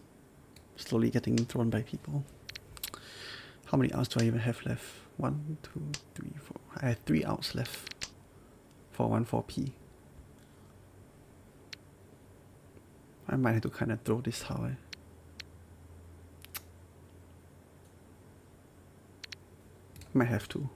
Speaker 1: slowly getting thrown by people. How many outs do I even have left? 1, 2, 3, 4. I have 3 outs left for 1-4P. I might have to kind of throw this tile. Might have to.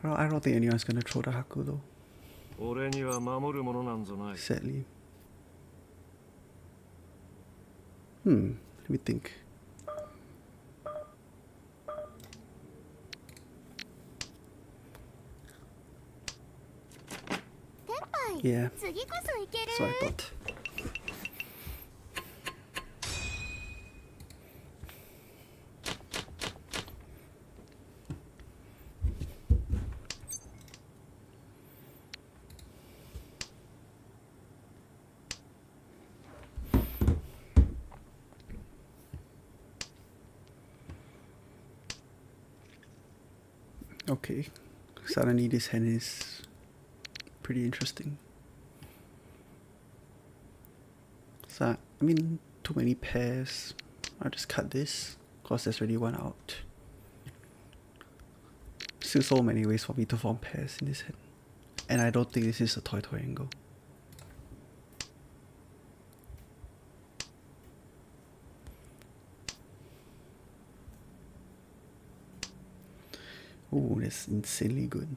Speaker 1: I don't think anyone's gonna throw the Haku though. Sadly. Let me think. Yeah, so I thought. Okay, suddenly this hand is pretty interesting. So, I mean, too many pairs. I'll just cut this, cause there's already one out. Still so many ways for me to form pairs in this hand. And I don't think this is a toy angle. Ooh, that's insanely good.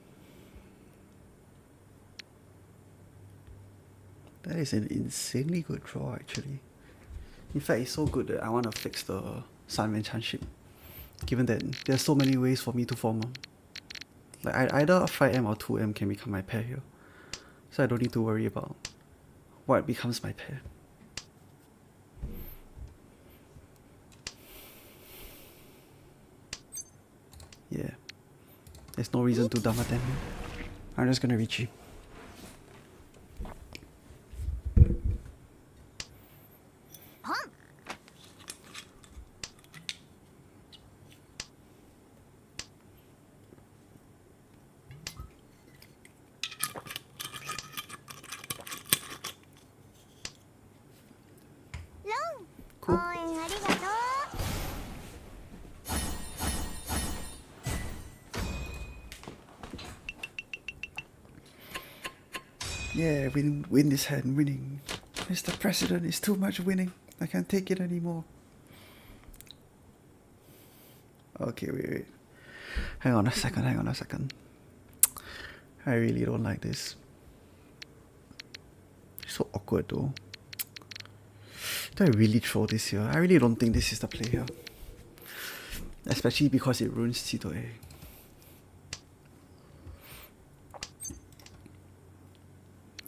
Speaker 1: That is an insanely good draw, actually. In fact, it's so good that I want to fix the Sunman Chanship. Given that there's so many ways for me to form them. Like, either 5M or 2M can become my pair here. So I don't need to worry about what becomes my pair. Yeah. There's no reason to Dama them. I'm just gonna reach you. Cool. Yeah, win this hand, winning. Mr. President, it's too much winning. I can't take it anymore. Okay, wait. Hang on a second. I really don't like this. It's so awkward though. Do I really throw this here? I really don't think this is the play here. Especially because it ruins Chitoe.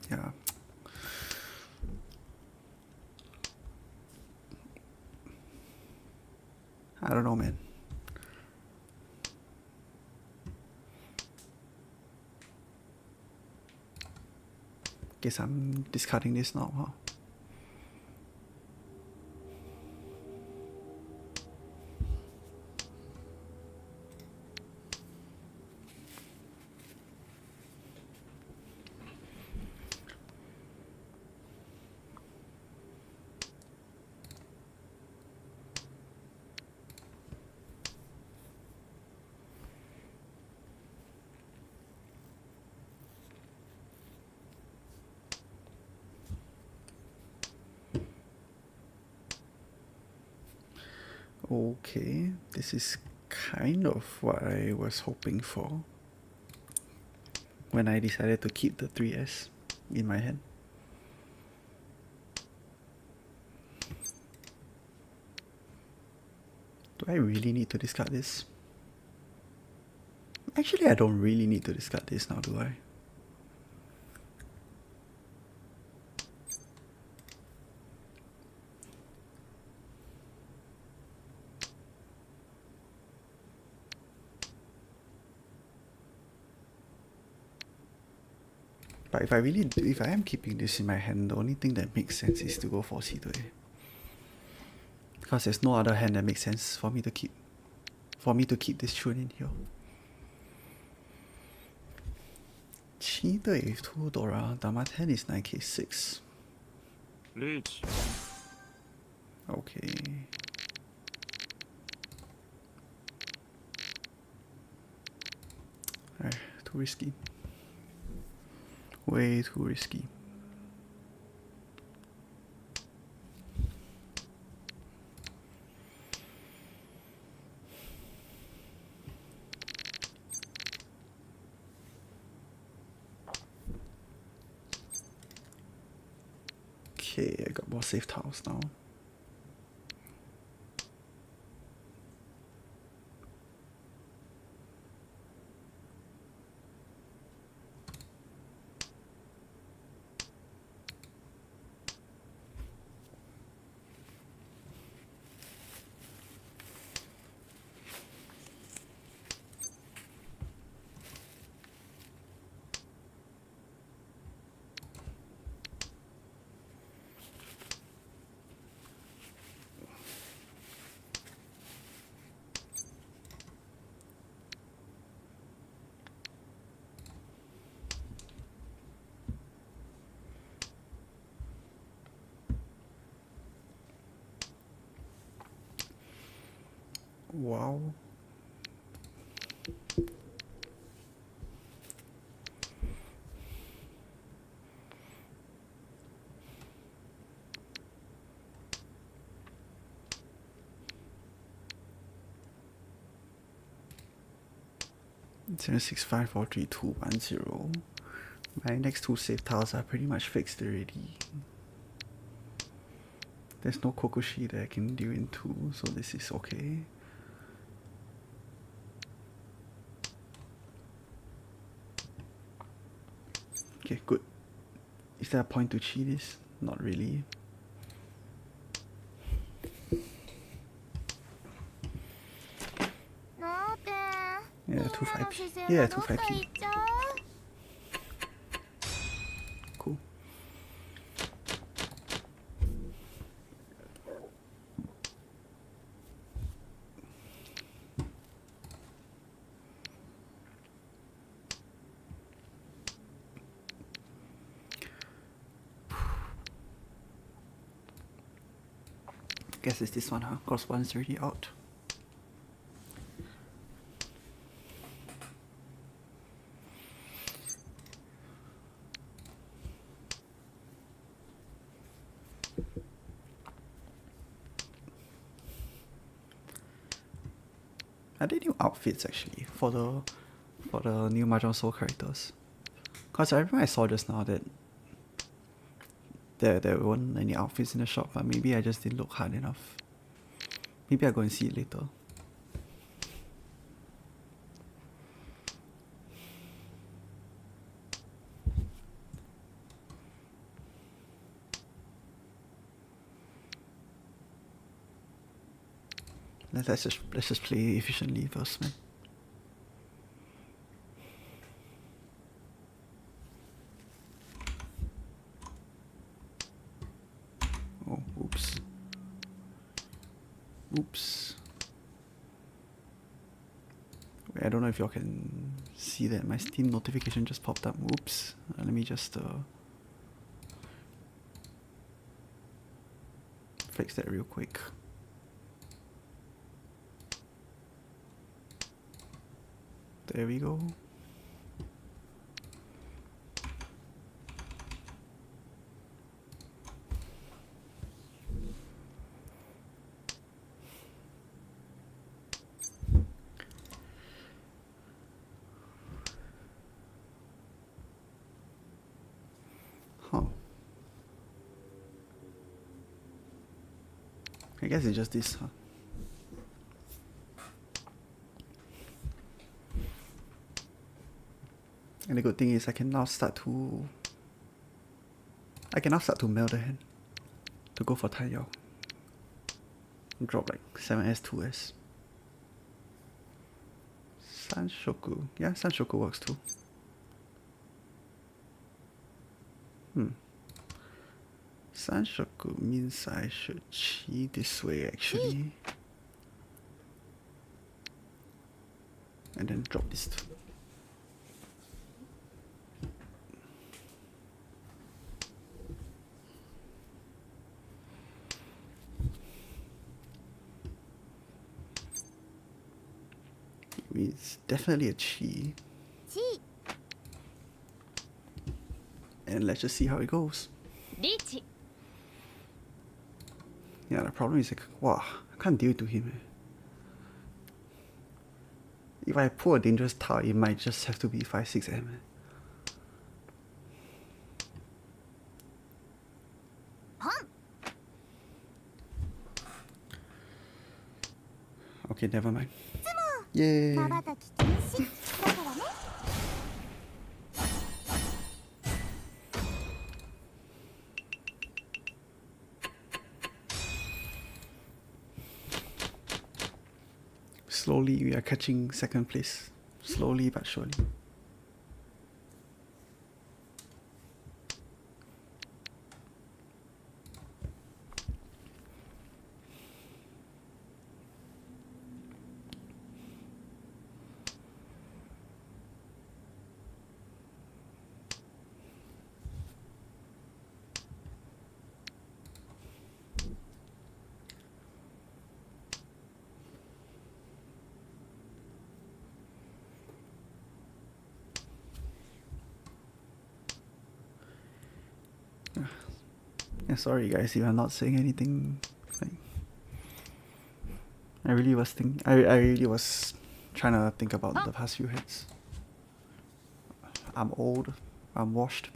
Speaker 1: Yeah. I don't know, man. Guess I'm discarding this now, huh? Okay, this is kind of what I was hoping for when I decided to keep the 3S in my hand. Do I really need to discard this? Actually, I don't really need to discard this now, do I? But if I am keeping this in my hand, the only thing that makes sense is to go for C2A. Because there's no other hand that makes sense for me to keep this tune in here. C2A with 2 Dora, Dama 10 is 9k6.
Speaker 3: Reach.
Speaker 1: Okay. Too risky. Way too risky. Okay, I got more safe tiles now. Wow. It's 6543210. My next two save tiles are pretty much fixed already. There's no Kokoshi that I can deal into, so this is okay. Okay, good. Is there a point to cheat this? Not really. Yeah, 25p. Yeah, 25p. Cool. Guess it's this one, huh? Cause one's already out. Are there new outfits actually for the new Mahjong Soul characters? Cause I remember I saw just now that there weren't any outfits in the shop, but maybe I just didn't look hard enough. Maybe I'll go and see it later. Let's just play efficiently first, man. Oh, oops. Oops. Wait, I don't know if y'all can see that. My Steam notification just popped up. Oops. Let me just fix that real quick. There we go. Huh. I guess it's just this, huh? And the good thing is I can now start to mill the hand to go for Tai Yao. Drop like 7S, 2S. Sanshoku. Yeah, Sanshoku works too. Sanshoku means I should chi this way actually. And then drop this too. It's definitely a chi.
Speaker 2: チ
Speaker 1: And let's just see how it goes.
Speaker 2: リーチ
Speaker 1: Yeah, the problem is like, wow, I can't deal to him. If I pull a dangerous tower, it might just have to be 5-6M. Okay, never mind. Yay!
Speaker 2: まばたき禁止だからね
Speaker 1: Slowly, we are catching second place. Slowly but surely. Yeah, sorry guys if I'm not saying anything. Like, I really was trying to think about the past few hits. I'm old, I'm washed.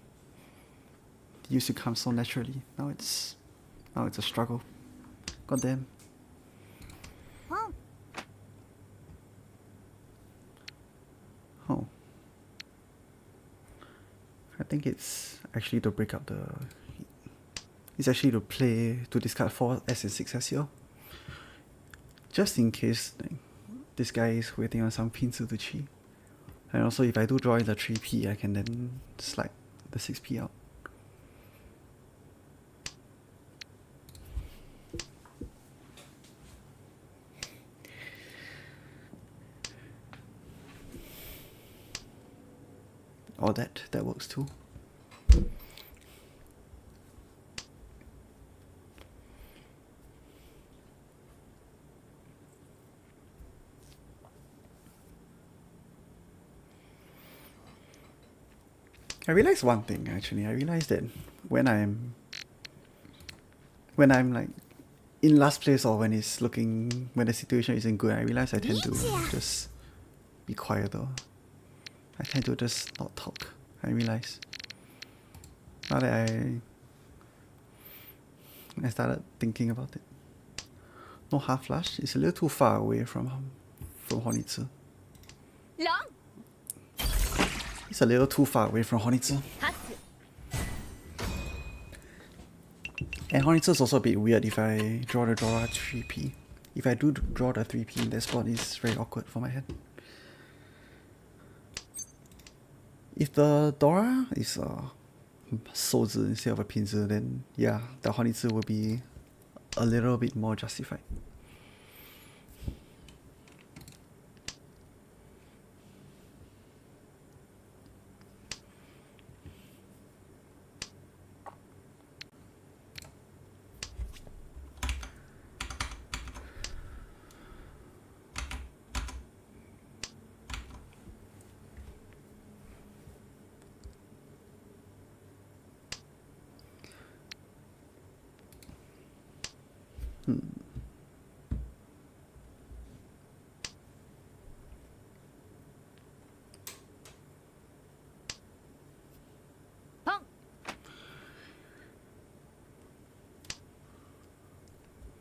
Speaker 1: It used to come so naturally. Now it's a struggle. God damn.
Speaker 2: ポン
Speaker 1: Oh. I think it's actually to break up the... It's actually to discard 4 S and 6 S here. Just in case like, this guy is waiting on some pinsu to chi. And also if I do draw in the 3P, I can then slide the 6P out. Or that works too. I realized one thing actually. I realized that when I'm when I'm like in last place or when the situation isn't good, I realize I tend to just be quieter. I tend to just not talk. I realize. Now that I started thinking about it. No half flush. It's a little too far away from Honitsu.
Speaker 2: 龙
Speaker 1: It's a little too far away from Honitsu.
Speaker 2: 発
Speaker 1: And Honitsu is also a bit weird if I draw the Dora 3p. If I do draw the 3p in that spot, it's very awkward for my hand. If the Dora is a 手指 instead of a pinzi, then yeah, the Honitsu will be a little bit more justified.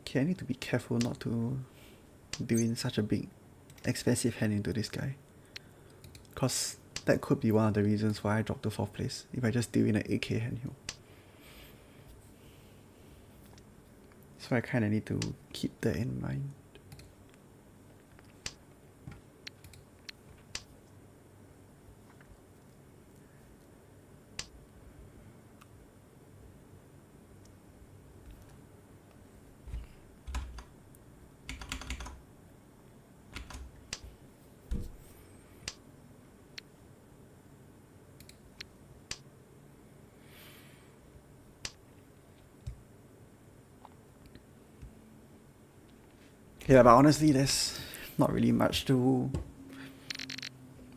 Speaker 1: Okay, I need to be careful not to deal in such a big, expensive hand into this guy. Cause that could be one of the reasons why I dropped to 4th place, if I just deal in an 8k hand here. So I kinda need to keep that in mind. Yeah, but honestly, there's not really much to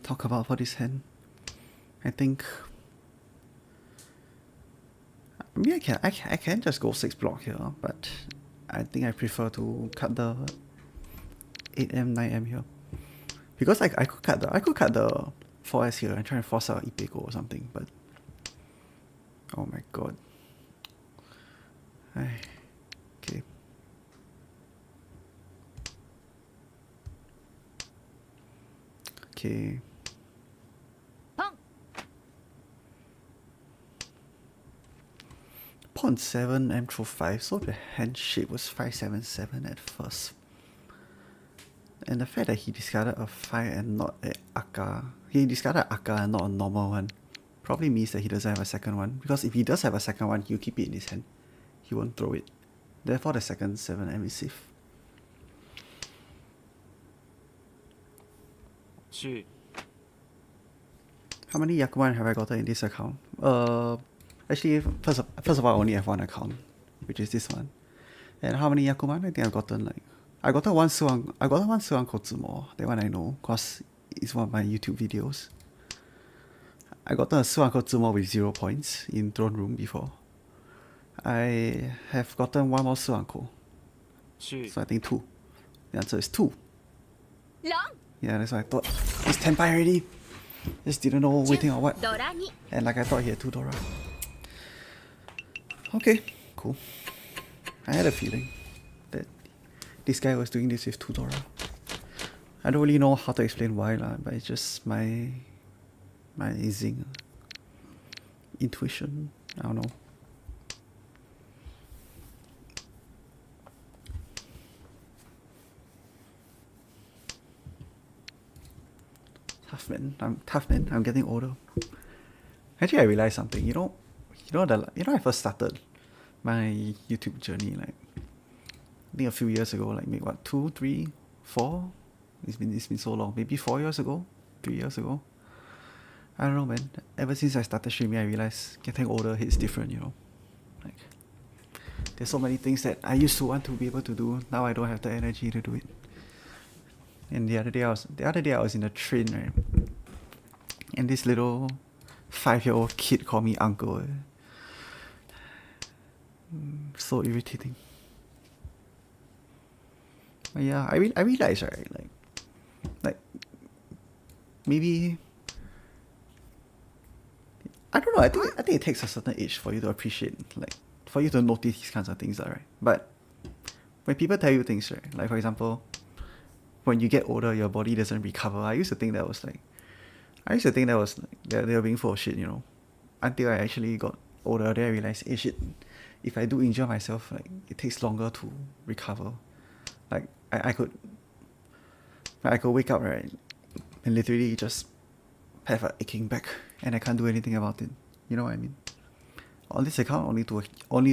Speaker 1: talk about for this hand. I think, I mean, I can just go 6 block here, but I think I prefer to cut the 8M 9M here, because I could cut the 4S here and try and force out Ipeko or something, but oh my god. Okay. Okay.
Speaker 2: ポン
Speaker 1: Pawn 7, M through 5, so the hand shape was 577 at first. And the fact that he discarded a 5 and not an Akka, he discarded Akka and not a normal one, probably means that he doesn't have a second one. Because if he does have a second one, he'll keep it in his hand. He won't throw it. Therefore, the second 7M is safe.
Speaker 3: 4
Speaker 1: How many Yakuman have I gotten in this account? Actually, first of all, I only have one account, which is this one. And how many Yakuman? I think I've gotten like, I got one Suan Kozumo. That one I know, cause it's one of my YouTube videos. I got a Suan Kozumo with 0 points in Throne Room before. I have gotten one more Suanko.
Speaker 3: 4
Speaker 1: So I think 2. The answer is 2.
Speaker 2: 龍
Speaker 1: Yeah, that's what I thought. It's Tenpai already. Just didn't know waiting or what.
Speaker 2: ドラ2
Speaker 1: And like I thought he had 2 Dora. Okay, cool. I had a feeling that this guy was doing this with 2 Dora. I don't really know how to explain why lah, but it's just my zing. Intuition. I don't know. Tough man. I'm getting older. Actually, I realized something. I first started my YouTube journey like, I think a few years ago, like maybe what, 2, 3, 4? It's been so long. Maybe 4 years ago, 3 years ago. I don't know, man. Ever since I started streaming, I realized getting older hits different. Like, there's so many things that I used to want to be able to do. Now I don't have the energy to do it. And the other day I was in a train, right? And this little 5-year-old kid called me uncle. So irritating. But yeah, I realize, right, like maybe I don't know. I think it takes a certain age for you to appreciate, like, for you to notice these kinds of things, right? But when people tell you things, right, like for example, when you get older, your body doesn't recover. I used to think that was like, they were being full of shit, you know, until I actually got older. Then I realized, hey shit, if I do injure myself, like it takes longer to recover. Like I could wake up, right, and literally just have a aching back, and I can't do anything about it. You know what I mean? On this account, only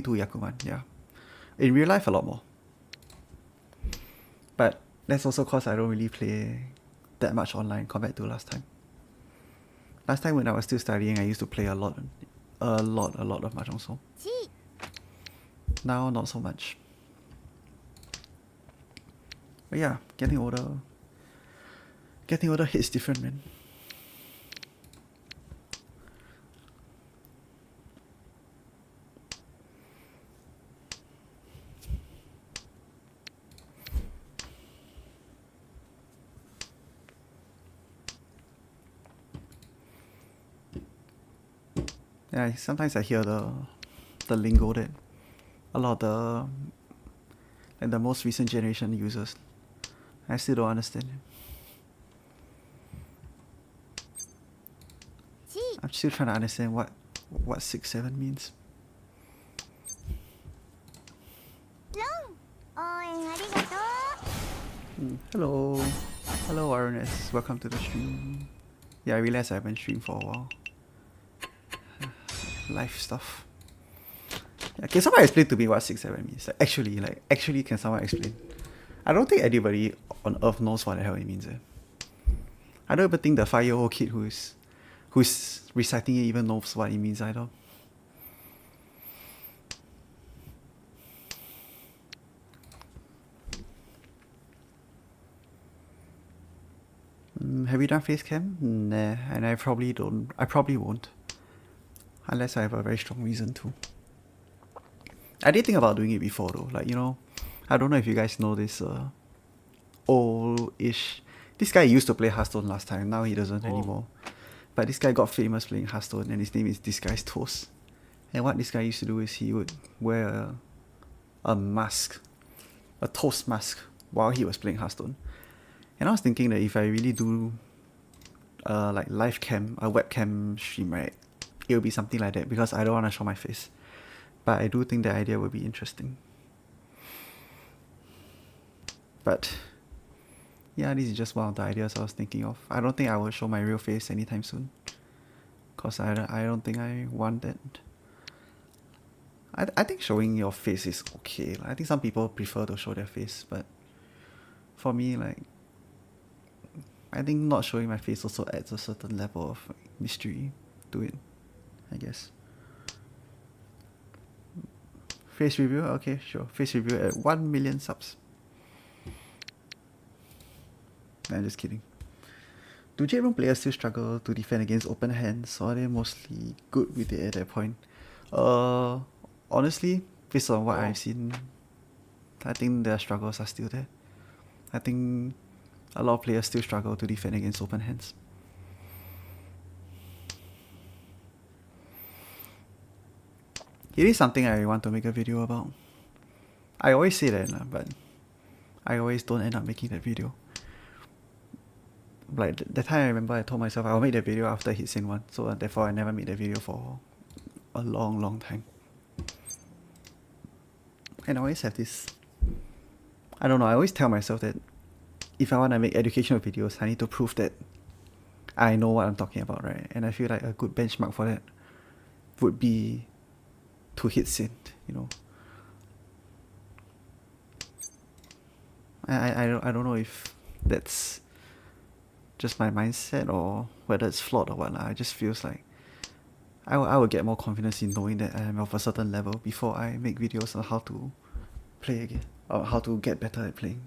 Speaker 1: two Yakuman, yeah. In real life, a lot more. But that's also cause I don't really play that much online compared to last time. Last time when I was still studying, I used to play a lot of Mahjong Soul. Now, not so much. But yeah, getting older hits different, man. Yeah, sometimes I hear the lingo that a lot of the most recent generation uses. I still don't understand it. I'm still trying to understand what 6-7 means. Hello. Hello, RNS. Welcome to the stream. Yeah, I realized I haven't streamed for a while. Life stuff. Yeah, can someone explain to me what 6-7 means? Actually, can someone explain? I don't think anybody on earth knows what the hell it means. I don't even think the 5-year-old kid who's reciting it even knows what it means either. Have you done face cam? Nah, and I probably don't. I probably won't. Unless I have a very strong reason to. I did think about doing it before though. Like, you know, I don't know if you guys know this old-ish. This guy used to play Hearthstone last time. Now he doesn't anymore. But this guy got famous playing Hearthstone, and his name is Disguised Toast. And what this guy used to do is he would wear a mask, a toast mask, while he was playing Hearthstone. And I was thinking that if I really do like live cam, a webcam stream, right, it will be something like that because I don't want to show my face. But I do think the idea would be interesting. But yeah, this is just one of the ideas I was thinking of. I don't think I will show my real face anytime soon. Cause I don't think I want that. I think showing your face is okay. I think some people prefer to show their face, but for me, like, I think not showing my face also adds a certain level of mystery to it, I guess. Face review? Okay, sure. Face review at 1 million subs. I'm just kidding. Do J-Room players still struggle to defend against open hands, or are they mostly good with it at that point? Honestly, based on what I've seen, I think their struggles are still there. I think a lot of players still struggle to defend against open hands. It is something I want to make a video about. I always say that, but I always don't end up making that video. Like that time I remember I told myself I'll make that video after hit Sin 1, so therefore I never made that video for a long time. And I always have this, I don't know, I always tell myself that if I want to make educational videos, I need to prove that I know what I'm talking about, right? And I feel like a good benchmark for that would be to hit Sin, you know. I don't know if that's just my mindset or whether it's flawed or what. I just feels like I will get more confidence in knowing that I am of a certain level before I make videos on how to play again or how to get better at playing.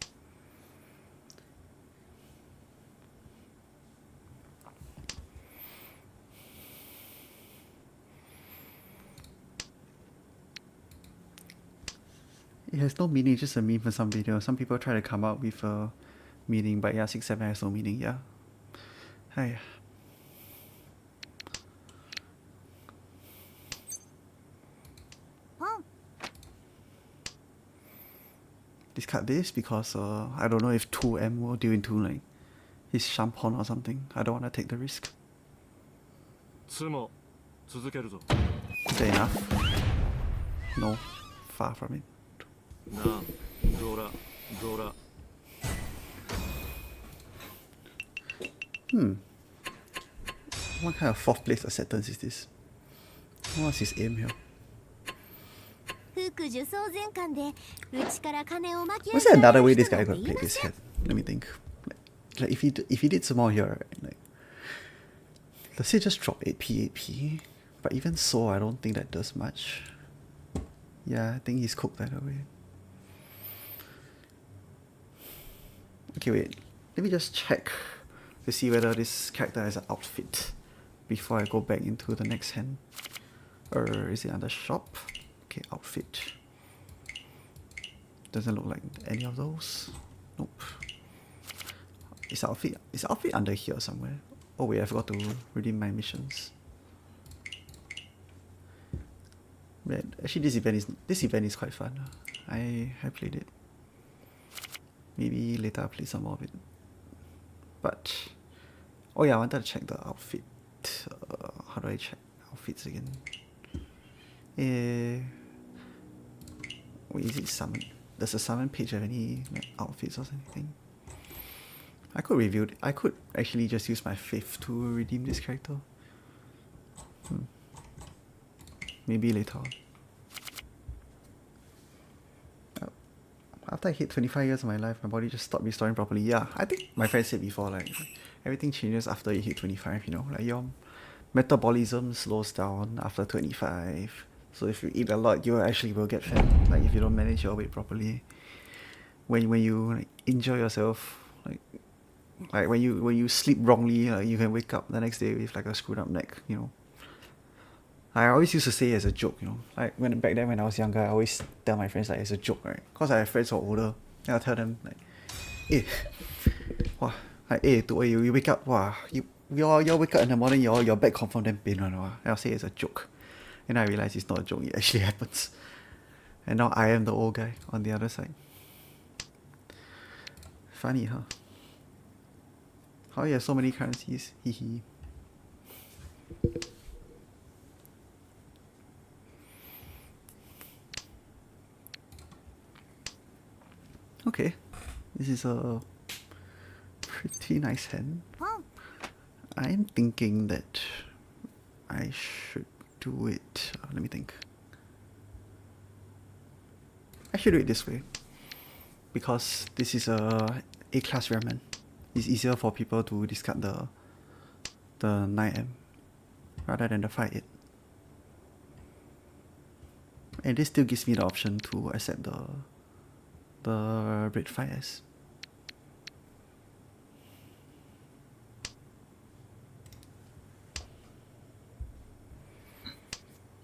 Speaker 1: It has no meaning, just a meme for some video. Some people try to come up with a meaning, but yeah, 6-7 has no meaning, yeah. Hi. Discard this because I don't know if 2M will deal into like his Shampon or something. I don't want to take the risk.
Speaker 3: つも続けるぞ。
Speaker 1: Is that enough? No, far from it.
Speaker 3: なあ、ドラ、ドラ。
Speaker 1: What kind of fourth place acceptance is this? What's his aim here? Was there another way this guy could play this hand? Let me think. Like if he did some more here, right? Like, let's say just drop 8p 8p. But even so, I don't think that does much. Yeah, I think he's cooked either way. Okay, wait. Let me just check to see whether this character has an outfit before I go back into the next hand. Or is it under shop? Okay, outfit. Doesn't look like any of those. Nope. Is outfit under here somewhere? Oh wait, I forgot to redeem my missions. Man, actually this event is quite fun. I played it. Maybe later I'll play some more of it. But oh yeah, I wanted to check the outfit. How do I check outfits again? Wait, is it summon? Does the summon page have any like, outfits or something? I could review it. I could actually just use my faith to redeem this character. Maybe later on. After I hit 25 years of my life, my body just stopped restoring properly. Yeah, I think my friend said before, like, everything changes after you hit 25, you know? Like, your metabolism slows down after 25. So if you eat a lot, you actually will get fat. Like, if you don't manage your weight properly. When you like, enjoy yourself, like when you sleep wrongly, you can wake up the next day with like a screwed up neck, you know? I always used to say it as a joke, you know. Like back then when I was younger, I always tell my friends like it's a joke, right? Cause I have friends who are older, and I'll tell them like, wow, like you wake up, wow, you all wake up in the morning, your back confirm damn pain one, wow. And I'll say it's a joke, and I realize it's not a joke, it actually happens. And now I am the old guy on the other side. Funny, huh? How you have so many currencies? Hee. Okay, this is a pretty nice hand. I'm thinking that I should do it. Let me think. I should do it this way because this is a A-class ramen. It's easier for people to discard the 9M rather than the 5-8. And this still gives me the option to accept the red 5S.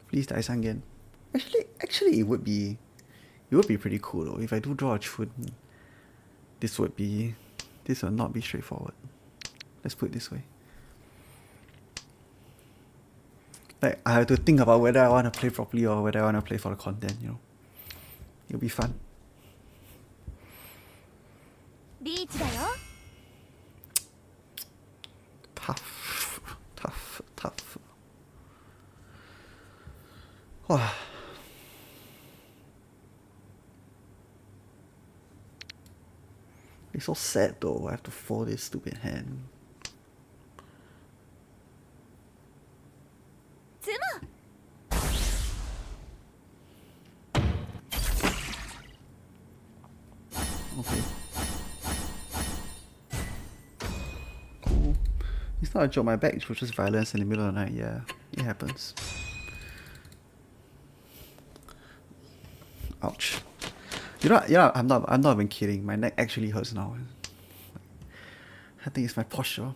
Speaker 1: Please die again. Actually, it would be pretty cool though. If I do draw a Chun, this would not be straightforward. Let's put it this way. Like I have to think about whether I want to play properly or whether I want to play for the content. You know, it'll be fun. Tough. Wow. It's so sad though, I have to fold this stupid hand. Okay. Cool. It's not a joke, my back was just violence in the middle of the night, yeah. It happens. Ouch. You know, I'm not even kidding. My neck actually hurts now. I think it's my posture.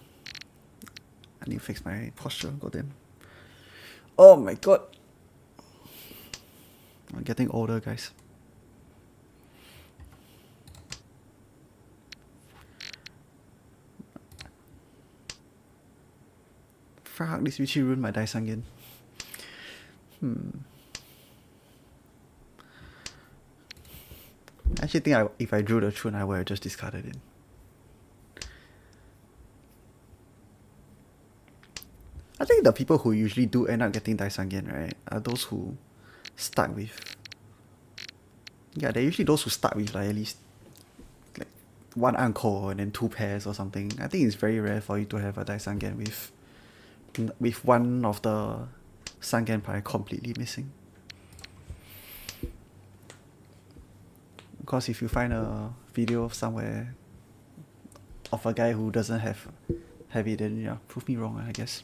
Speaker 1: I need to fix my posture. Goddamn. Oh my god. I'm getting older, guys. Fuck, this Richie ruined my Daisangen. I actually think if I drew the Chun, I would have just discarded it. I think the people who usually do end up getting Daisangen, right, are those who start with. Yeah, they're usually those who start with like at least like one anko and then 2 pairs or something. I think it's very rare for you to have a Daisangen with one of the Sangen pie completely missing. Because if you find a video somewhere of a guy who doesn't have it, then yeah, prove me wrong, I guess.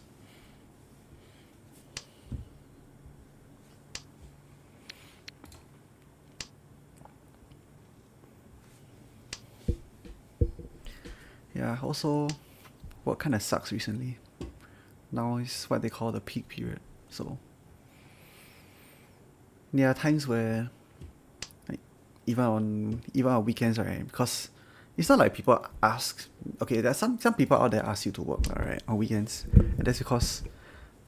Speaker 1: Yeah, also, what kind of sucks recently, now is what they call the peak period. So, there are times where, like, even on weekends, right? Because it's not like people ask. Okay, there's some people out there ask you to work, right, on weekends, and that's because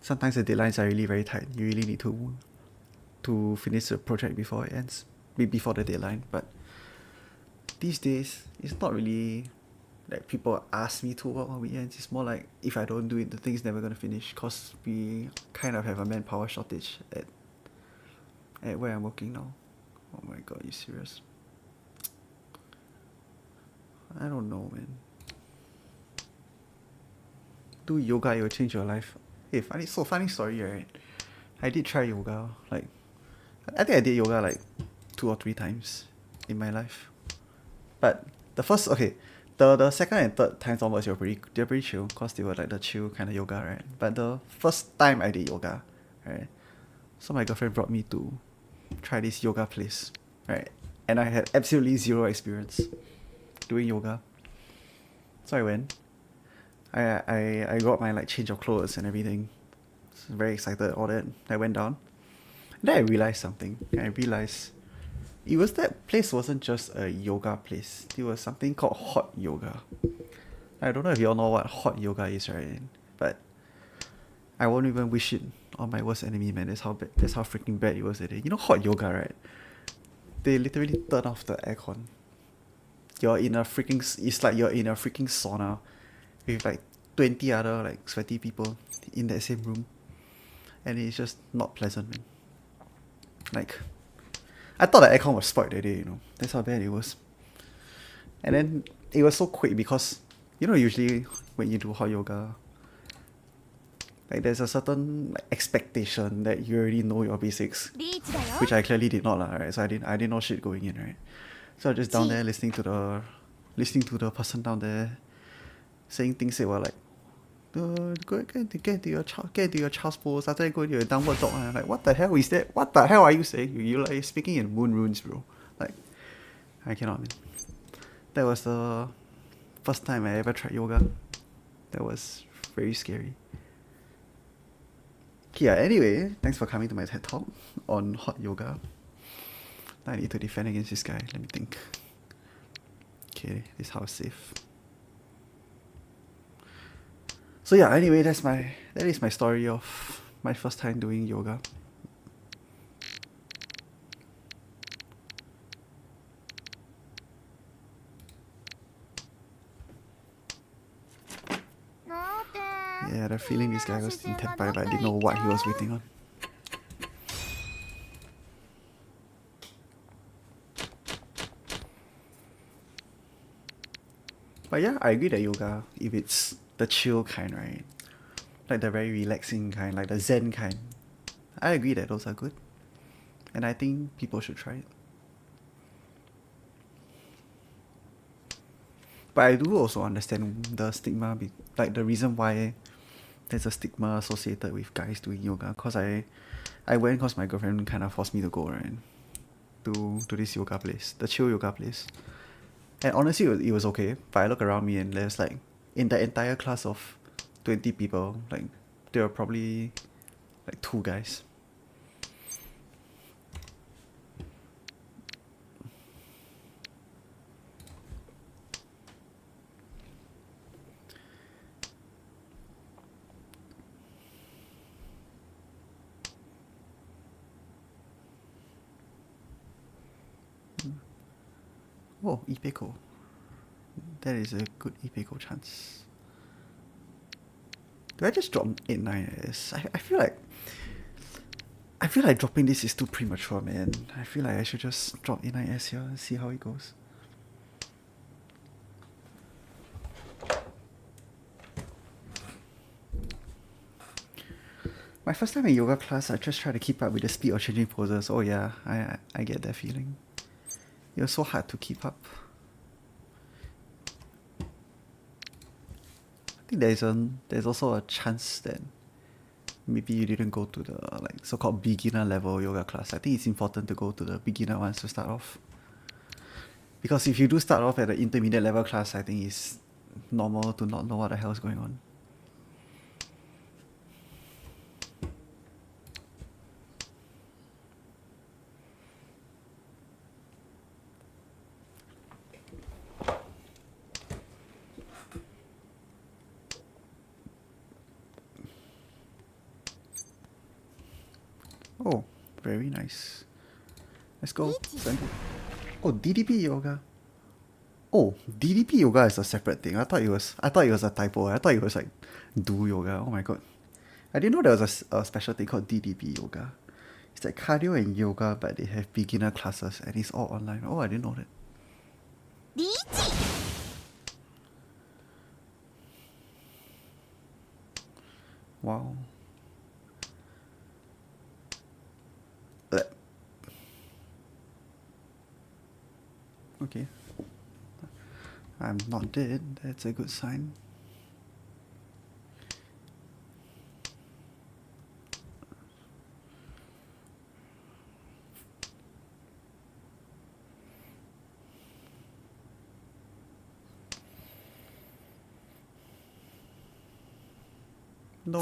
Speaker 1: sometimes the deadlines are really very tight. You really need to finish the project before it ends, before the deadline. But these days, it's not really like people ask me to work on weekends. It's more like if I don't do it, the thing's never gonna finish. Cause we kind of have a manpower shortage at where I'm working now. Oh my god, you serious? I don't know, man. Do yoga, it will change your life. Hey, funny story, right? I did try yoga. Like, I think I did yoga like 2 or 3 times in my life. But the second and third times onwards, they're pretty chill, cause they were like the chill kind of yoga, right? But the first time I did yoga, right? So my girlfriend brought me to try this yoga place, right? And I had absolutely zero experience doing yoga. So I went. I got my like change of clothes and everything. So very excited, all that. I went down. And then I realized something. I realized that place wasn't just a yoga place. It was something called hot yoga. I don't know if you all know what hot yoga is, right? But I won't even wish it on my worst enemy, man. That's how freaking bad it was that day. You know hot yoga, right? They literally turn off the aircon. It's like you're in a freaking sauna with like 20 other like sweaty people in that same room. And it's just not pleasant, man. Like, I thought the aircon was spoiled that day, you know. That's how bad it was. And then it was so quick because, you know, usually when you do hot yoga, like there's a certain like, expectation that you already know your basics, which I clearly did not, right? So I didn't know shit going in, right? So I was just down there listening to the person down there saying things that were like, go get to your child's pose, after that go to your downward dog. And I'm like, what the hell is that? What the hell are you saying? You like speaking in moon runes, bro. Like, I cannot, man. That was the first time I ever tried yoga. That was very scary. Yeah, anyway, thanks for coming to my TED Talk on hot yoga. I need to defend against this guy. Let me think. Okay, this house safe. So yeah, anyway, that is my story of my first time doing yoga. Yeah, I had a feeling this guy was in Tenpai, but I didn't know what he was waiting on. But yeah, I agree that yoga, if it's the chill kind, right? Like the very relaxing kind, like the zen kind, I agree that those are good. And I think people should try it. But I do also understand the stigma, like the reason why there's a stigma associated with guys doing yoga. Cause I went cause my girlfriend kind of forced me to go, right? To this yoga place, the chill yoga place. And honestly, it was okay. But I look around me and there's like, in the entire class of 20 people, like, there were probably like 2 guys. Oh, Ipeko. That is a good Ipeko chance. Do I just drop 8-9 I feel like dropping this is too premature, man. I feel like I should just drop 8-9 here and see how it goes. My first time in yoga class, I just try to keep up with the speed of changing poses. Oh yeah, I get that feeling. It was so hard to keep up. I think there's also a chance that maybe you didn't go to the like so-called beginner level yoga class. I think it's important to go to the beginner ones to start off. Because if you do start off at the intermediate level class, I think it's normal to not know what the hell is going on. Oh, very nice. Let's go. Oh, DDP yoga. Oh, DDP yoga is a separate thing. I thought it was a typo. I thought it was like do yoga. Oh my god. I didn't know there was a special thing called DDP yoga. It's like cardio and yoga, but they have beginner classes and it's all online. Oh, I didn't know that. Wow. Okay. I'm not dead. That's a good sign. No.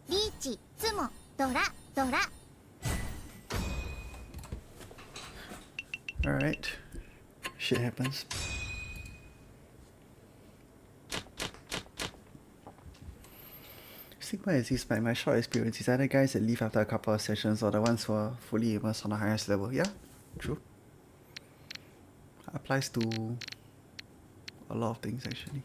Speaker 2: リーチツモドラドラ
Speaker 1: Alright. Shit happens. Sigma is this by my short experience is either guys that leave after a couple of sessions or the ones who are fully immersed on the highest level. Yeah, true. Applies to a lot of things actually.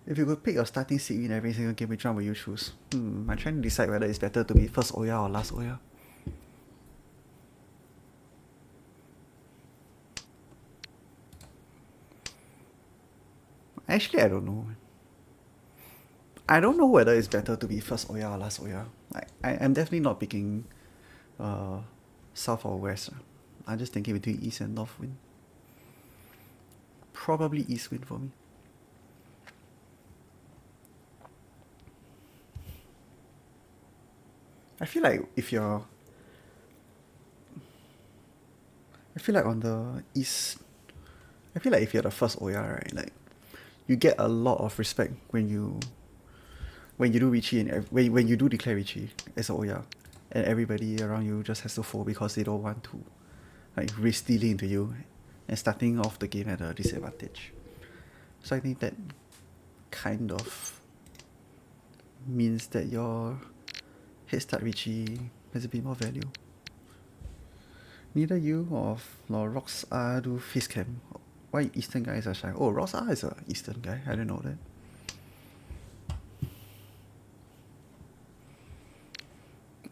Speaker 1: If you could pick your starting seed in every single game, which one would you choose? I'm trying to decide whether it's better to be first Oya or last Oya. Actually, I don't know. I don't know whether it's better to be first Oya or last Oya. I'm definitely not picking south or west. I'm just thinking between east and north wind. Probably east wind for me. I feel like on the east, I feel like if you're the first Oya, right, like you get a lot of respect when you do Richie and when you do declare Richie as a Oya, and everybody around you just has to fall because they don't want to like risk stealing into you and starting off the game at a disadvantage. So I think that kind of means that your head start Richie has a bit more value. Neither you nor Rox R do face cam. Why Eastern guys are shy? Oh, Rox R is a Eastern guy. I didn't know that.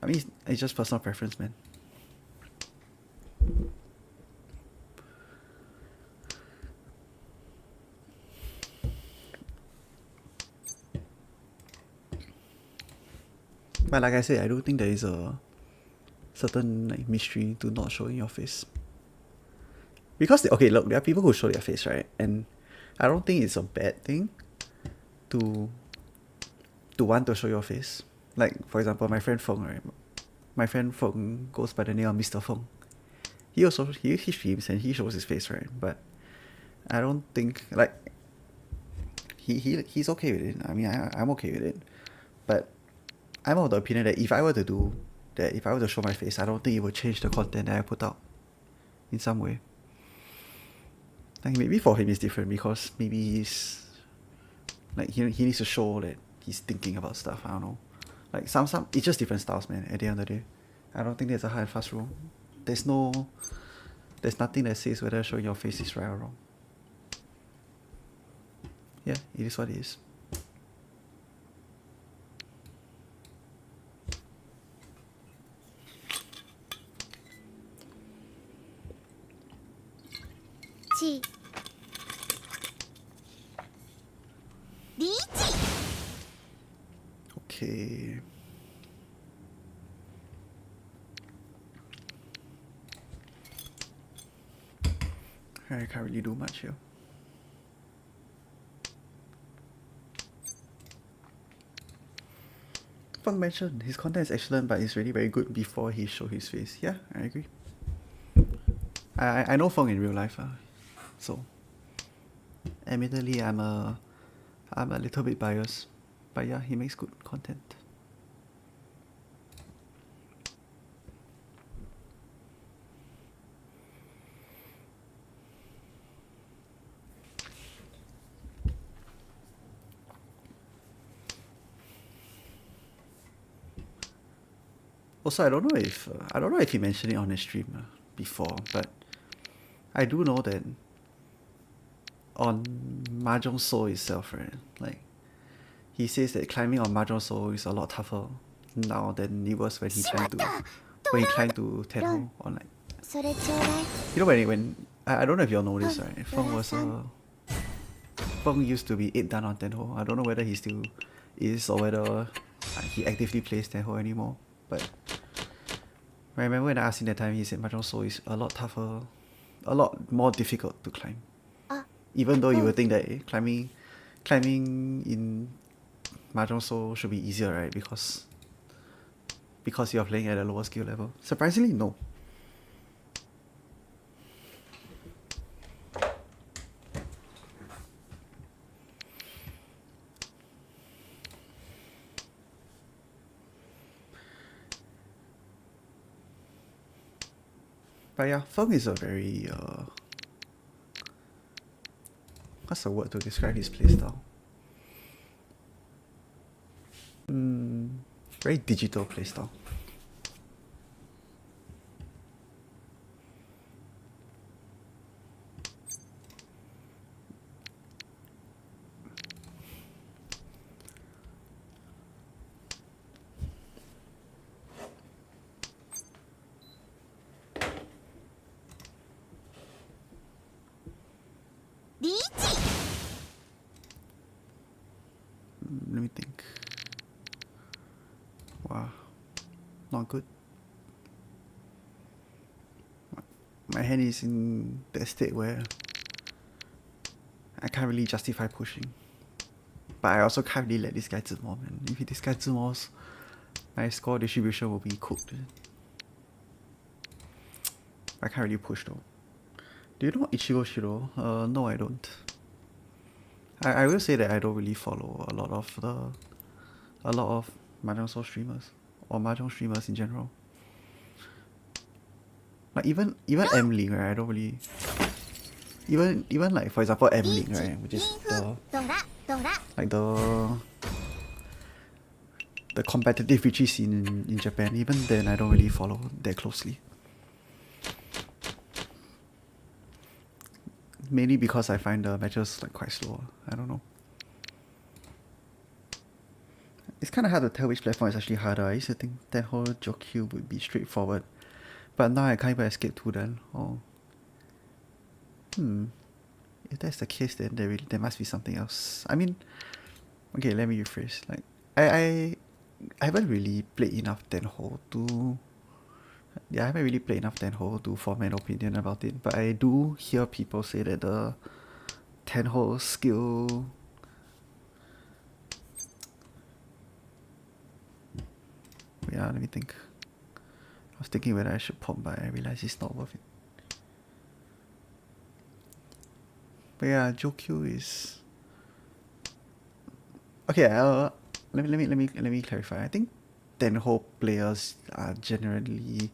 Speaker 1: I mean, it's just personal preference, man. But like I said, I do think there is a certain like mystery to not showing your face. Because okay, look, there are people who show their face, right? And I don't think it's a bad thing to want to show your face. Like for example, my friend Feng, right? My friend Feng goes by the name of Mr. Feng. He streams and he shows his face, right? But I don't think like he's okay with it. I mean, I'm okay with it. But I'm of the opinion that if I were to do that, if I were to show my face, I don't think it would change the content that I put out in some way. Like maybe for him it's different because maybe he's like he needs to show that he's thinking about stuff. I don't know. Like some it's just different styles, man. At the end of the day, I don't think there's a hard and fast rule. There's nothing that says whether showing your face is right or wrong. Yeah, it is what it is.
Speaker 2: Chi. Lichi.
Speaker 1: Okay. I can't really do much here. Feng mentioned his content is excellent, but it's really very good before he showed his face. Yeah, I agree. I know Feng in real life, so admittedly I'm a little bit biased, but yeah, he makes good content. Also, I don't know if he mentioned it on his stream before, but I do know that on Mahjong Soul itself, right? Like, he says that climbing on Mahjong Soul is a lot tougher now than it was when he climbed to Tenho on like.
Speaker 2: それちょうだい。
Speaker 1: You know when I don't know if y'all know this, right? Feng used to be 8 dan on Tenho. I don't know whether he still is or whether he actively plays Tenho anymore. But I remember when I asked him that time, he said Mahjong Soul is a lot tougher, a lot more difficult to climb. Even though you would think that climbing in Mahjong Soul should be easier, right? Because you're playing at a lower skill level. Surprisingly, no. But yeah, Feng is a very what's the word to describe his playstyle? Very digital playstyle. Let me think. Wow, not good. My hand is in that state where I can't really justify pushing. But I also can't really let this guy zimo, man. If this guy zimos, my score distribution will be cooked. I can't really push though. Do you know Ichigo Shiro? No, I don't. I will say that I don't really follow a lot of Mahjong Soul streamers or Mahjong streamers in general. Like even M Link, right? I don't really even like, for example, M Link, right, which is the competitive Richie scene in Japan. Even then, I don't really follow that closely. Mainly because I find the matches like quite slow. I don't know. It's kind of hard to tell which platform is actually harder. I used to think that whole Jokyu would be straightforward, but now I can't even escape to them. Oh, if that's the case, then there must be something else. I mean, okay, let me rephrase. Like, I haven't really played enough Tenho to. Yeah, I haven't really played enough Tenho to form an opinion about it, but I do hear people say that the Tenho skill. Yeah, let me think. I was thinking whether I should pop, but I realized it's not worth it. But yeah, Jokyu is okay. Let me clarify. I think Tenho players are generally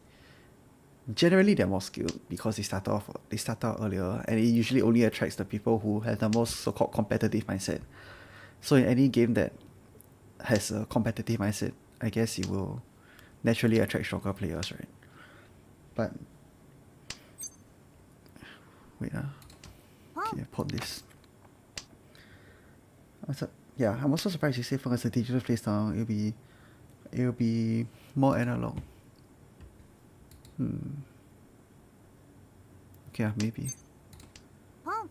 Speaker 1: they're more skilled because they start out earlier, and it usually only attracts the people who have the most so-called competitive mindset. So in any game that has a competitive mindset, I guess it will naturally attract stronger players, right? But wait, okay, I put this. Yeah, I'm also surprised you say from a digital playstyle it'll be more analog. Okay, maybe.
Speaker 2: ポン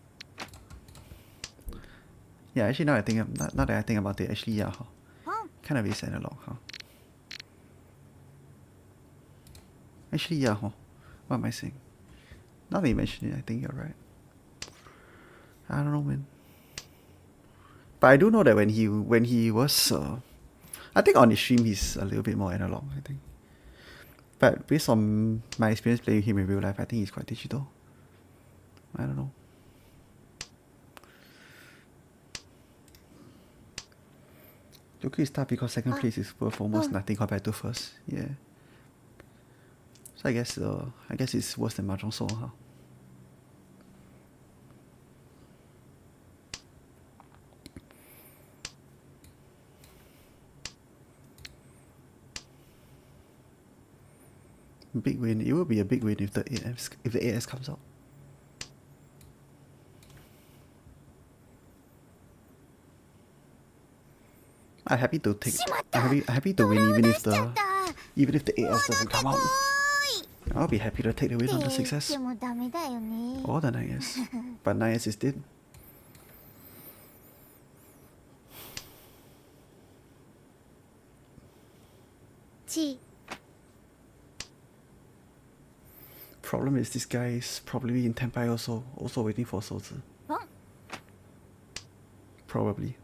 Speaker 1: Yeah, actually now that I think about it, actually yeah,
Speaker 2: ポン
Speaker 1: kind of is analog, huh? Actually yeah, huh? What am I saying? Now that you mention it, I think you're right. I don't know, man. But I do know that when he was I think on his stream he's a little bit more analog, I think. But based on my experience playing him in real life, I think he's quite digital. I don't know. Joker is tough because second place is worth almost nothing compared to first. Yeah. So I guess it's worse than Mahjong Soul, huh? Big win. It will be a big win if the AS comes out. I'm happy to take. I'm happy to win even if the AS doesn't come out. I'll be happy to take the win on the success
Speaker 2: でもダメだよね
Speaker 1: or the 9S. But 9S is dead. Problem is this guy is probably in Tenpai also waiting for Sozi. Probably.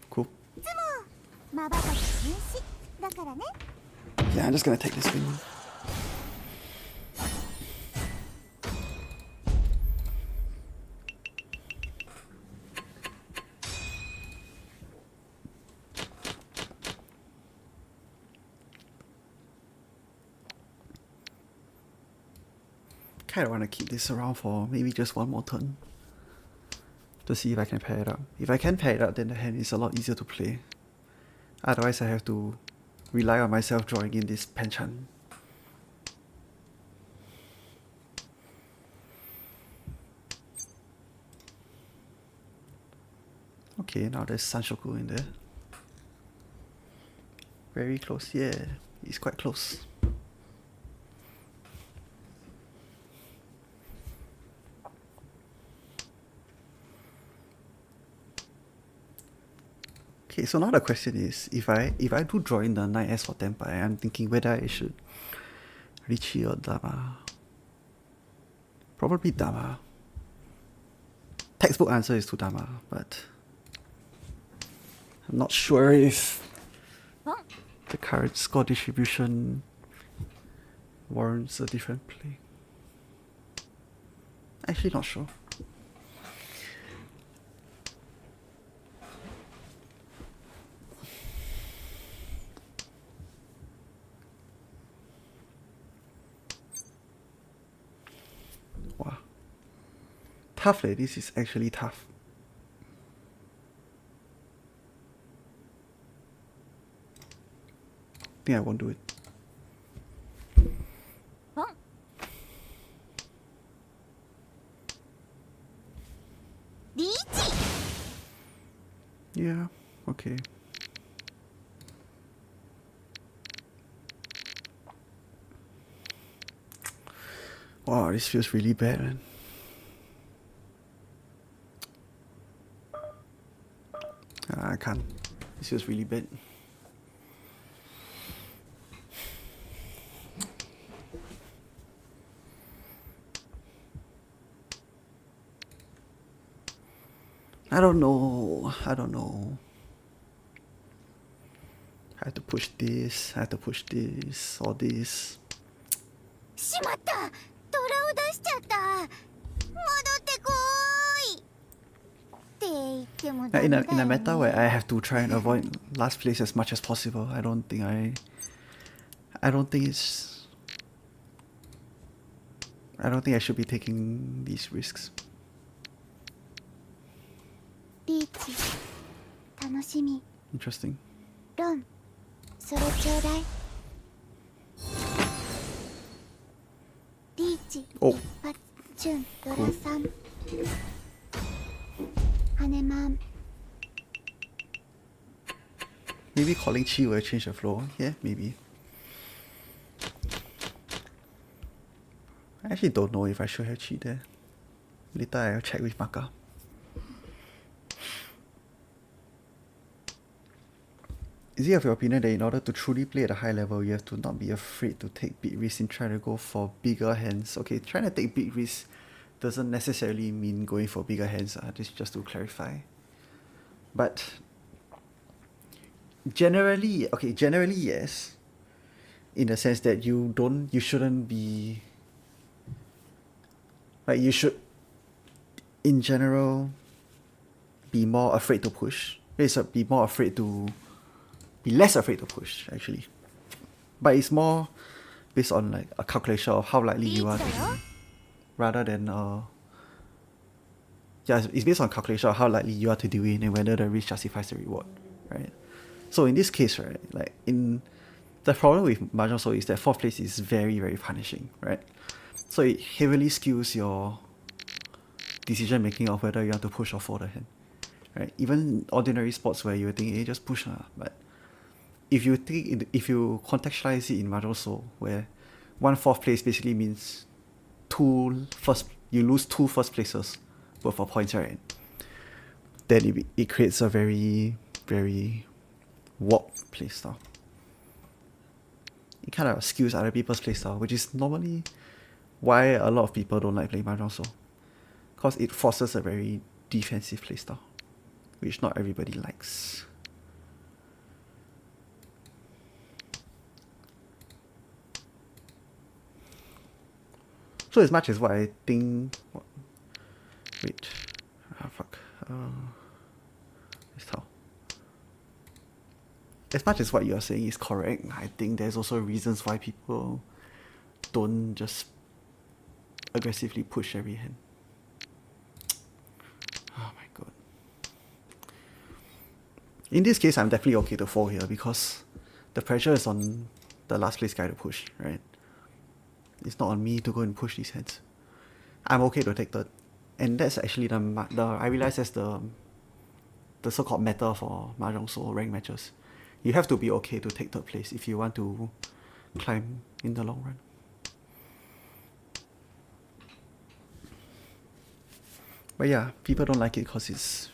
Speaker 1: Cool.
Speaker 2: まばたき禁止だからね
Speaker 1: Yeah, I'm just gonna take this win. Kinda wanna keep this around for maybe just one more turn. To see if I can pair it up. If I can pair it up, then the hand is a lot easier to play. Otherwise I have to rely on myself drawing in this Penchan. Okay, now there's Sanshoku in there. Very close, yeah. He's quite close. Okay, so now the question is, if I do draw in the 9S for Tenpai, I'm thinking whether I should Richie or Dama. Probably Dama. Textbook answer is to Dama, but I'm not sure if the current score distribution warrants a different play. Actually not sure. Wow. Tough leh, this is actually tough. I think I won't do it. Yeah, okay. Wow, this feels really bad, man. I can't. This feels really bad. I don't know. I have to push this, or this.
Speaker 2: しまったトラを出しちゃった戻ってこーいって言ってもダメ
Speaker 1: In
Speaker 2: だ
Speaker 1: a
Speaker 2: よね
Speaker 1: meta where I have to try and avoid last place as much as possible, I don't think I should be taking these risks.
Speaker 2: リーチ楽しみ
Speaker 1: Interesting.
Speaker 2: ロン、それちょうだい。リーチ、
Speaker 1: Oh,
Speaker 2: 一発、チュン、ドラさん。ハネマン。
Speaker 1: maybe calling Chi will change the flow. Yeah, maybe. I actually don't know if I should have Chi there. Later I'll check with Maka. Is it of your opinion that in order to truly play at a high level, you have to not be afraid to take big risks in trying to go for bigger hands? Okay, trying to take big risks doesn't necessarily mean going for bigger hands. This just to clarify. But generally yes. In the sense that you shouldn't be like, you should in general be more afraid to push. Be less afraid to push actually. But it's more based on like a calculation of how likely you are to win, rather than it's based on calculation of how likely you are to do it and whether the risk justifies the reward, right? So in this case, right, like in the problem with Mahjong Soul is that 4th place is very, very punishing, right? So it heavily skews your decision making of whether you want to push or fold the hand, right? Even ordinary sports where you think, hey, just push, but if you contextualize it in Mahjong Soul, where 4th place basically means you lose 2 first places worth of points, right? Then it creates a very, very warped playstyle. It kind of skews other people's playstyle, which is normally why a lot of people don't like playing Mahjong Soul. Because it forces a very defensive playstyle, which not everybody likes. So as much as what I think... Wait. Fuck. Let's tell. As much as what you're saying is correct, I think there's also reasons why people don't just aggressively push every hand. Oh my god. In this case, I'm definitely okay to fold here because the pressure is on the last place guy to push, right? It's not on me to go and push these hands. I'm okay to take third. And that's actually I realize that's the so-called meta for Mahjong Soul rank matches. You have to be okay to take third place if you want to climb in the long run. But yeah, people don't like it because it's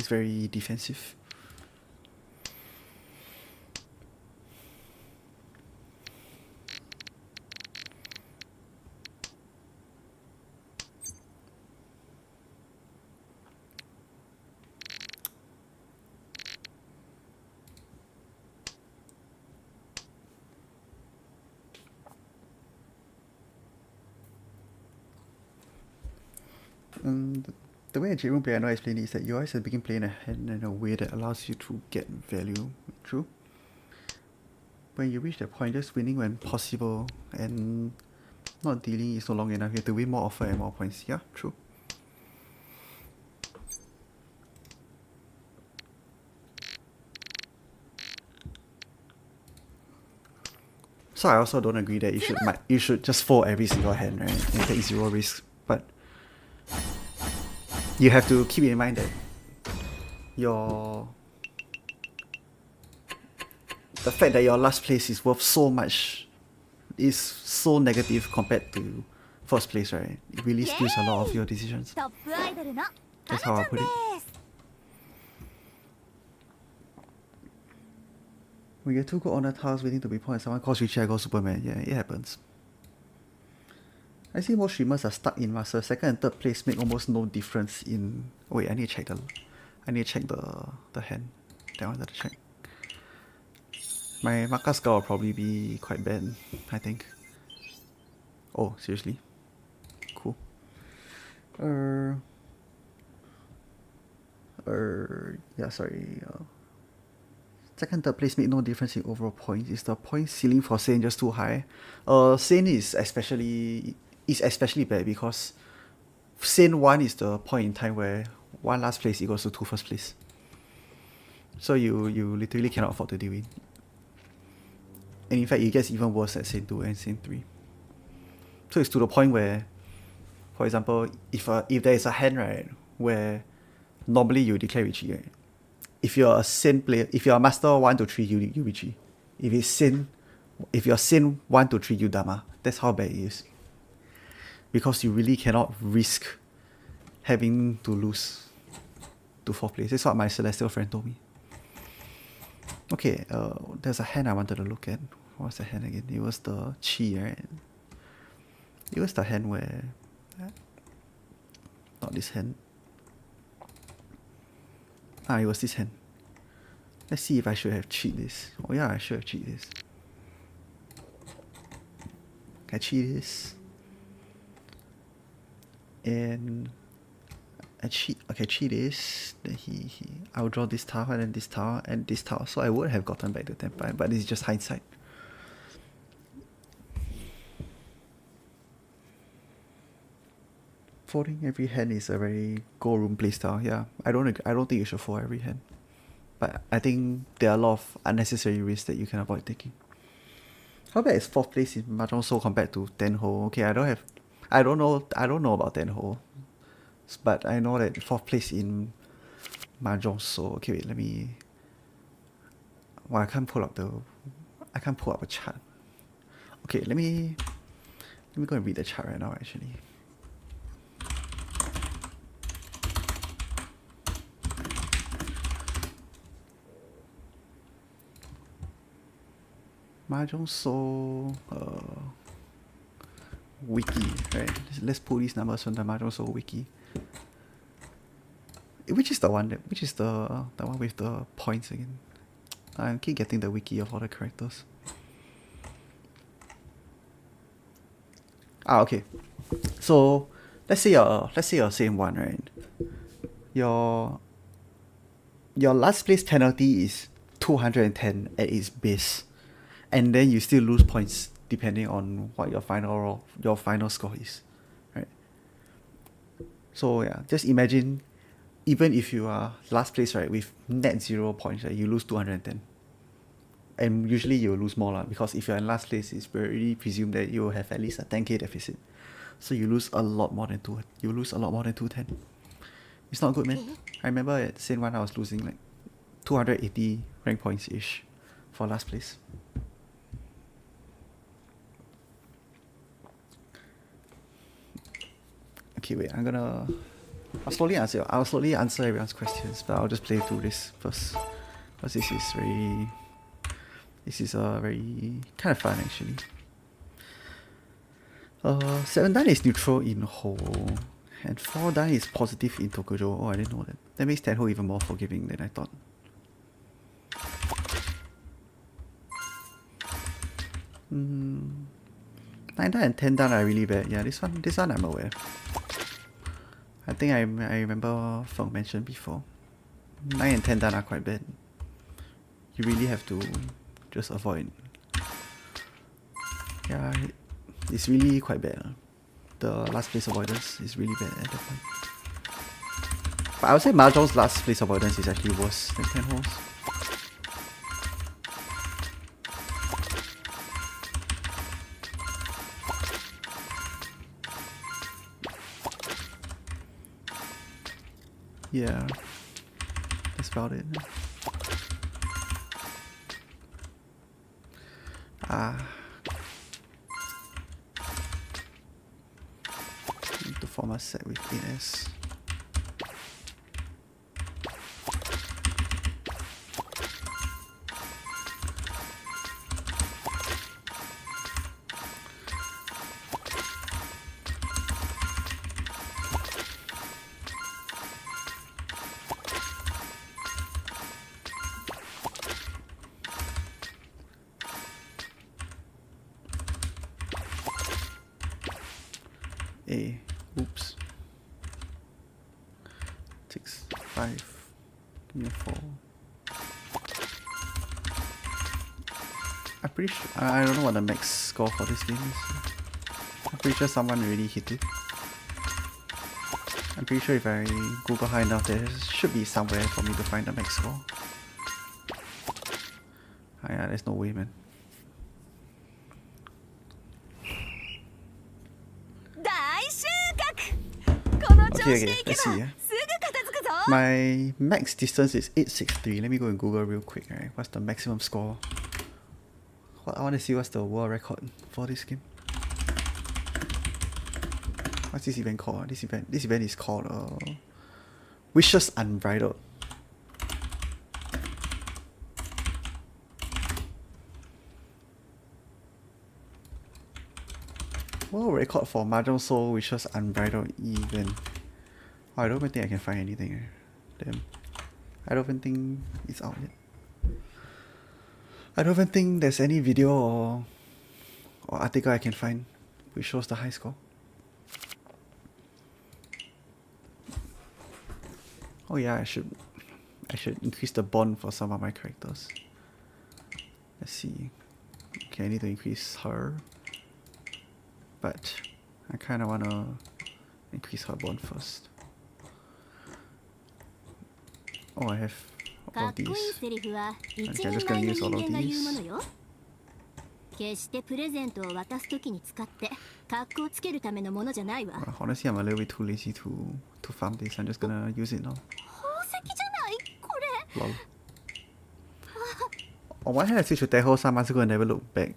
Speaker 1: very defensive. The way a J-Room player I know explained it is that you always have to begin playing a hand in a way that allows you to get value. True. When you reach that point, just winning when possible and not dealing is no longer enough. You have to win more often and more points. Yeah, true. So I also don't agree that you should just fold every single hand, right? And take 0 risks. But you have to keep in mind that the fact that your last place is worth so much is so negative compared to first place, right? It really skews a lot of your decisions. That's how I put it. When you're too good on the tiles waiting to be pointed, someone calls Richie, I go Superman. Yeah, it happens. I see most streamers are stuck in master. 2nd and 3rd place make almost no difference in... Oh wait, I need to check the hand that I wanted to check. My Maka score will probably be quite bad, I think. Oh, seriously? Cool. Yeah, sorry. 2nd, 3rd place make no difference in overall points. Is the point ceiling for Sane just too high? Sane is especially bad because Sane 1 is the point in time where 1 last place equals to 2 first place. So you literally cannot afford to deal with. And in fact, it gets even worse at Scene 2 and Scene 3. So it's to the point where, for example, if there is a hand, right, where normally you declare Richie, right? If you're a Sin player, if you're a Master 1 to 3, you Richie. If you're Sin 1 to 3, you Dama. That's how bad it is. Because you really cannot risk having to lose to 4th place. That's what my Celestial friend told me. Okay, there's a hand I wanted to look at. What was the hand again? It was the Chi, right? It was the hand where... Not this hand. It was this hand. Let's see if I should have cheat this. Oh yeah, I should have cheat this. Can I cheat this? And I cheat this. Then I'll draw this tower and then this tower and this tower. So I would have gotten back the tempo, but this is just hindsight. Folding every hand is a very go room playstyle. Yeah, I don't think you should fold every hand. But I think there are a lot of unnecessary risks that you can avoid taking. How bad is 4th place in Mahjong Soul compared to 10 hole? Okay, I don't know about 10 hole. But I know that 4th place in Mahjong Soul. Okay, wait, let me... Well, I can't pull up a chart. Okay, let me go and read the chart right now, actually. Mahjong Soul wiki, right? Let's pull these numbers from the Mahjong Soul wiki. Which is the one with the points again? I keep getting the wiki of all the characters. Okay. So let's say you're same one, right? Your last place penalty is 210 at its base. And then you still lose points depending on what your final score is, right? So yeah, just imagine, even if you are last place, right, with net 0 points, right, you lose 210. And usually you'll lose more because if you're in last place, it's very presumed that you will have at least a 10k deficit. So you lose a lot more than 210. It's not good, man. I remember at Scene 1 I was losing like 280 rank points ish for last place. Okay, wait, I'll slowly answer everyone's questions, but I'll just play through this first. Because this is very kind of fun, actually. 7 dan is neutral in Hole, and 4 dan is positive in Tokujo. Oh, I didn't know that. That makes 10 Hole even more forgiving than I thought. Mm, 9 dan and 10 dan are really bad. Yeah, this one I'm aware. I think I remember Feng mentioned before. 9 and 10 dan are quite bad. You really have to just avoid. Yeah, it's really quite bad. The last place avoidance is really bad at that point. But I would say Mahjong's last place avoidance is actually worse than 10 holes. Yeah, that's about it. Need to form a set with AS. Oops. 6, 5. Give me a 4. I'm pretty sure. I don't know what the max score for this game is. I'm pretty sure someone already hit it. I'm pretty sure if I Google high enough, there should be somewhere for me to find the max score. Yeah, there's no way, man. Okay, let's see. My max distance is 863. Let me go and Google real quick. Right? What's the maximum score? I want to see what's the world record for this game. What's this event called? This event is called Wishes Unbridled. World record for Mahjong Soul Wishes Unbridled event. Oh, I don't even think I can find anything. Damn. I don't even think it's out yet. I don't even think there's any video or article I can find which shows the high score. Oh yeah, I should increase the bond for some of my characters. Let's see. Okay, I need to increase her. But I kinda wanna increase her bond first. Oh, I have all of these. Okay, I'm just gonna use all of these.
Speaker 4: 決してプレゼントを渡すときに使って格好つけるためのものじゃないわ。
Speaker 1: Honestly, I'm a little bit too lazy to farm this. I'm just gonna use it now.
Speaker 4: 宝石じゃないこれ。
Speaker 1: Lol. On one hand, I switched to Teho some months ago and never looked back.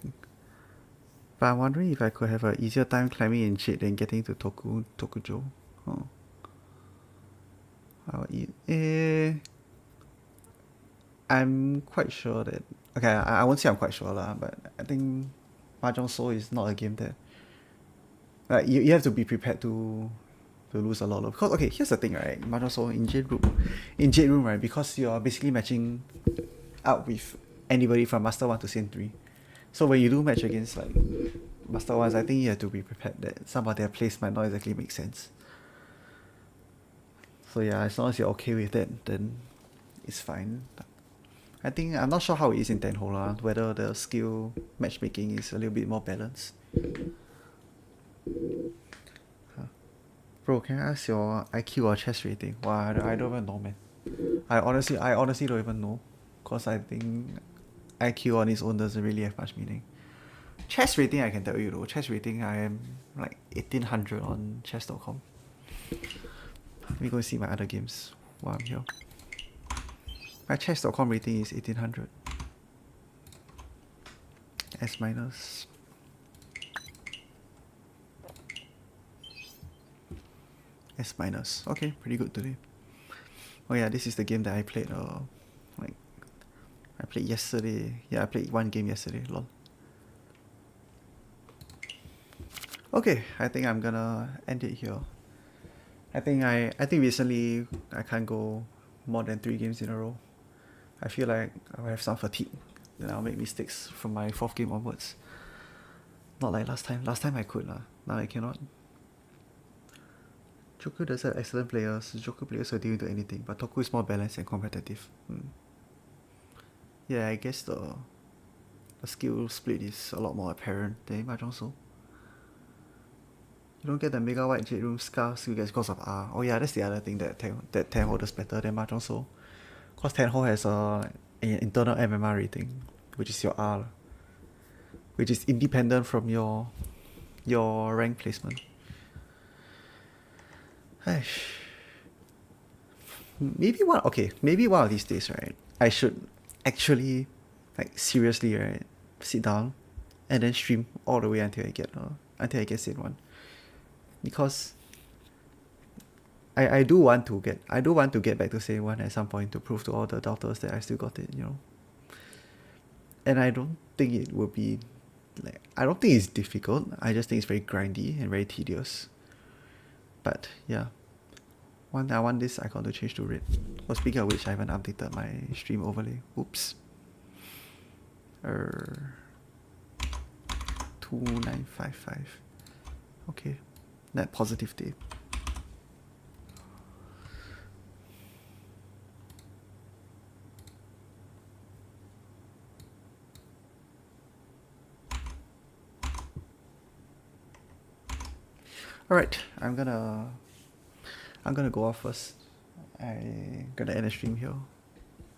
Speaker 1: But I'm wondering if I could have an easier time climbing in Jade than getting to Tokujo. Oh. I'll eat. I'm quite sure that... Okay, I won't say I'm quite sure lah, but I think Mahjong Soul is not a game that... Like, you have to be prepared to lose a lot of... Because, okay, here's the thing, right? Mahjong Soul in Jade Room, right? Because you're basically matching up with anybody from Master 1 to Saint 3. So when you do match against, like, Master 1s, I think you have to be prepared that some of their plays might not exactly make sense. So yeah, as long as you're okay with that, then it's fine. I'm not sure how it is in Tenho lah, whether the skill matchmaking is a little bit more balanced. Bro, can I ask your IQ or chess rating? Wow, I don't even know, man. I honestly don't even know. Cause I think IQ on its own doesn't really have much meaning. Chess rating I can tell you though. Chess rating I am like 1800 on chess.com. Let me go see my other games while I'm here. My chess.com rating is 1800. S minus. S minus. Okay, pretty good today. Oh yeah, this is the game that I played I played yesterday. Yeah, I played one game yesterday. Lol. Okay, I think I'm gonna end it here. I think recently I can't go more than 3 games in a row. I feel like I'll have some fatigue. Then I'll make mistakes from my 4th game onwards. Not like last time. Last time I could lah. Now I cannot. Joku does have excellent players. Joku players will deal into anything, but Toku is more balanced and competitive. Yeah, I guess the skill split is a lot more apparent than Mahjong Soul. You don't get the Mega White Jade Room Scar skill gets because of R. Oh yeah, that's the other thing that Tenho does better than Mahjong Soul. Because Tenho has an internal MMR rating, which is your R, which is independent from your rank placement. Maybe one of these days, right, I should actually, like, seriously, right, sit down and then stream all the way until I get Saint 1. Because I do want to get back to Saint 1 at some point to prove to all the doubters that I still got it, you know. And I don't think it will be I don't think it's difficult. I just think it's very grindy and very tedious. But yeah. I want this icon to change to red. Well, speaking of which, I haven't updated my stream overlay. Oops. 2955. Okay. Net positive day. Alright, I'm gonna go off first. I'm gonna end the stream here.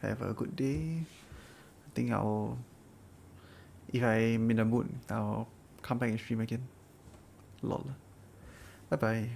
Speaker 1: Have a good day. I think I'll If I'm in the mood, I'll come back and stream again. Lol. Bye bye.